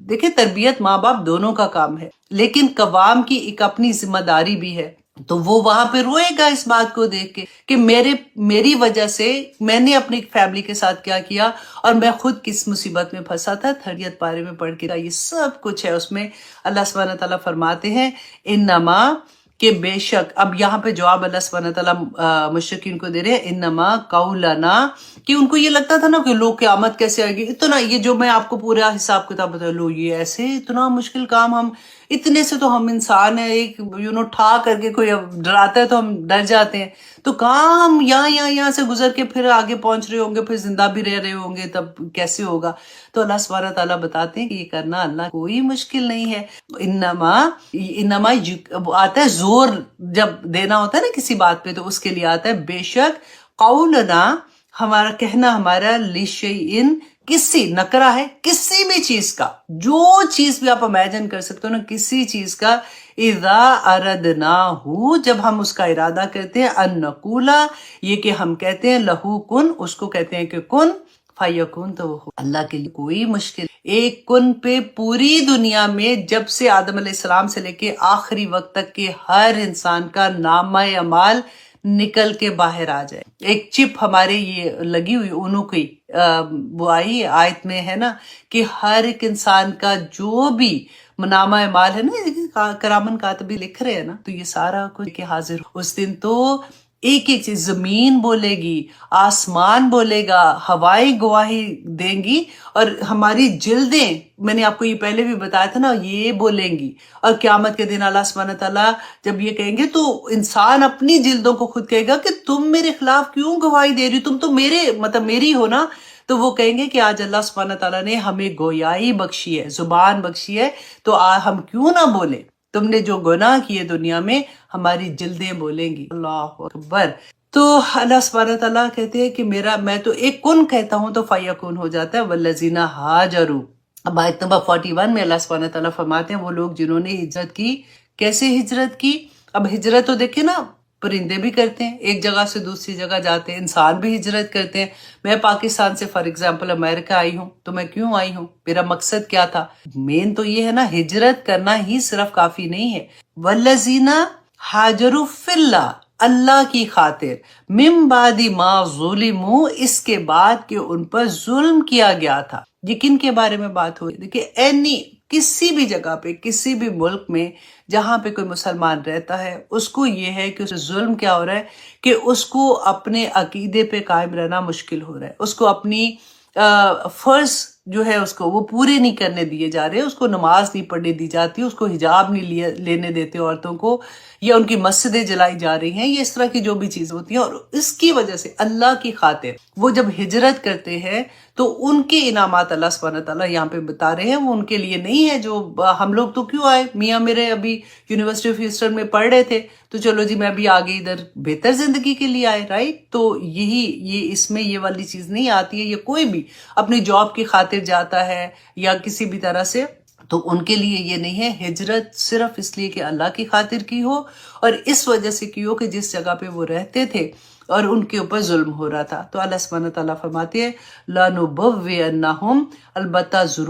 دیکھیں تربیت ماں باپ دونوں کا کام ہے، لیکن قوام کی ایک اپنی ذمہ داری بھی ہے. تو وہ وہاں پہ روئے گا اس بات کو دیکھ کے کہ میری وجہ سے میں نے اپنی فیملی کے ساتھ کیا کیا اور میں خود کس مصیبت میں پھنسا تھا. 30 پارے میں پڑھ کے یہ سب کچھ ہے. اس میں اللہ سبحانہ تعالیٰ فرماتے ہیں انما، کہ بے شک، اب یہاں پہ جواب اللہ سبحانہ تعالیٰ مشرکین کو دے رہے ہیں، انما قولنا، کہ ان کو یہ لگتا تھا نا کہ لوگ قیامت کیسے آئے گی، اتنا یہ جو میں آپ کو پورا حساب کتاب بتا لو، یہ ایسے اتنا مشکل کام، ہم اتنے سے تو ہم انسان ہیں، ایک ٹھا کر کے کوئی ڈراتا ہے تو ہم ڈر جاتے ہیں، تو کہاں ہم یہاں سے گزر کے پھر آگے پہنچ رہے ہوں گے، پھر زندہ بھی رہ رہے ہوں گے، تب کیسے ہوگا. تو اللہ سبحانہ تعالیٰ بتاتے ہیں کہ یہ کرنا اللہ کوئی مشکل نہیں ہے. انما آتا ہے زور جب دینا ہوتا ہے نا کسی بات پہ تو اس کے لیے آتا ہے بے شک قولنا، ہمارا کہنا، ہمارا لشیئن، کسی نکرہ ہے، کسی بھی چیز کا، جو چیز بھی آپ امیجن کر سکتے ہو نا، کسی چیز کا، اذا اردناہو، جب ہم اس کا ارادہ کرتے ہیں، ان نقولا، یہ کہ ہم کہتے ہیں، لہو کن، اس کو کہتے ہیں کہ کن فیکون، تو وہ اللہ کے لیے کوئی مشکل ایک کن پہ پوری دنیا میں جب سے آدم علیہ السلام سے لے کے آخری وقت تک کے ہر انسان کا نامہ اعمال نکل کے باہر آ جائے. ایک چپ ہمارے یہ لگی ہوئی انہوں کی وہ آئی آیت میں ہے نا کہ ہر ایک انسان کا جو بھی نامہ اعمال ہے نا، کرامن کاتبی لکھ رہے ہیں نا، تو یہ سارا کچھ کہ حاضر اس دن تو ایک ایک چیز، زمین بولے گی، آسمان بولے گا، ہوائیں گواہی دیں گی، اور ہماری جلدیں، میں نے آپ کو یہ پہلے بھی بتایا تھا نا، یہ بولیں گی. اور قیامت کے دن اللہ سبحانہ تعالیٰ جب یہ کہیں گے تو انسان اپنی جلدوں کو خود کہے گا کہ تم میرے خلاف کیوں گواہی دے رہی، تم تو میری ہو نا. تو وہ کہیں گے کہ آج اللہ سبحانہ تعالیٰ نے ہمیں گویائی بخشی ہے، زبان بخشی ہے، تو ہم کیوں نہ بولیں. تم نے جو گناہ کیے دنیا میں، ہماری جلدیں بولیں گی. اللہ اکبر. تو اللہ سبحانہ تعالیٰ کہتے ہیں کہ میں تو ایک کن کہتا ہوں تو فیکون ہو جاتا ہے. والذین ہاجروا، اب آیت نمبر 41 میں اللہ سبحانہ تعالیٰ فرماتے ہیں وہ لوگ جنہوں نے ہجرت کی. کیسے ہجرت کی؟ اب ہجرت تو دیکھیں نا، پرندے بھی کرتے ہیں، ایک جگہ سے دوسری جگہ جاتے ہیں، انسان بھی ہجرت کرتے ہیں. میں پاکستان سے فار ایگزامپل امریکہ آئی ہوں، تو میں کیوں آئی ہوں، میرا مقصد کیا تھا؟ مین تو یہ ہے نا، ہجرت کرنا ہی صرف کافی نہیں ہے. والذین ہاجروا فی اللہ، اللہ کی خاطر، من بعد ما ظلموا، اس کے بعد کہ ان پر ظلم کیا گیا تھا. یہ کن کے بارے میں بات ہوئی؟ دیکھیں، کسی بھی جگہ پہ، کسی بھی ملک میں جہاں پہ کوئی مسلمان رہتا ہے، اس کو یہ ہے کہ اسے ظلم کیا ہو رہا ہے کہ اس کو اپنے عقیدے پہ قائم رہنا مشکل ہو رہا ہے، اس کو اپنی فرض جو ہے اس کو وہ پورے نہیں کرنے دیے جا رہے، اس کو نماز نہیں پڑھنے دی جاتی، اس کو حجاب نہیں لینے دیتے عورتوں کو، یا ان کی مسجدیں جلائی جا رہی ہیں، یہ اس طرح کی جو بھی چیز ہوتی ہیں. اور اس کی وجہ سے اللہ کی خاطر وہ جب ہجرت کرتے ہیں تو ان کے انعامات اللہ سبحانہ تعالیٰ یہاں پہ بتا رہے ہیں، وہ ان کے لیے نہیں ہے جو ہم لوگ تو کیوں آئے، میاں میرے ابھی یونیورسٹی آف ہیوسٹن میں پڑھ رہے تھے تو چلو جی میں بھی آگے ادھر بہتر زندگی کے لیے آئے، رائٹ. تو یہ اس میں یہ والی چیز نہیں آتی ہے. یہ کوئی بھی اپنی جاب کی خاطر جاتا ہے یا کسی بھی طرح سے، تو ان کے لیے یہ نہیں ہے. ہجرت صرف اس لیے کہ اللہ کی خاطر کی ہو اور اس وجہ سے کی ہو کہ جس جگہ پہ وہ رہتے تھے اور ان کے اوپر ظلم ہو رہا تھا. تو اللہ سبحانہ تعالیٰ فرماتے ہیں لَنُبَوِّئَنَّهُمْ، البتہ ضرور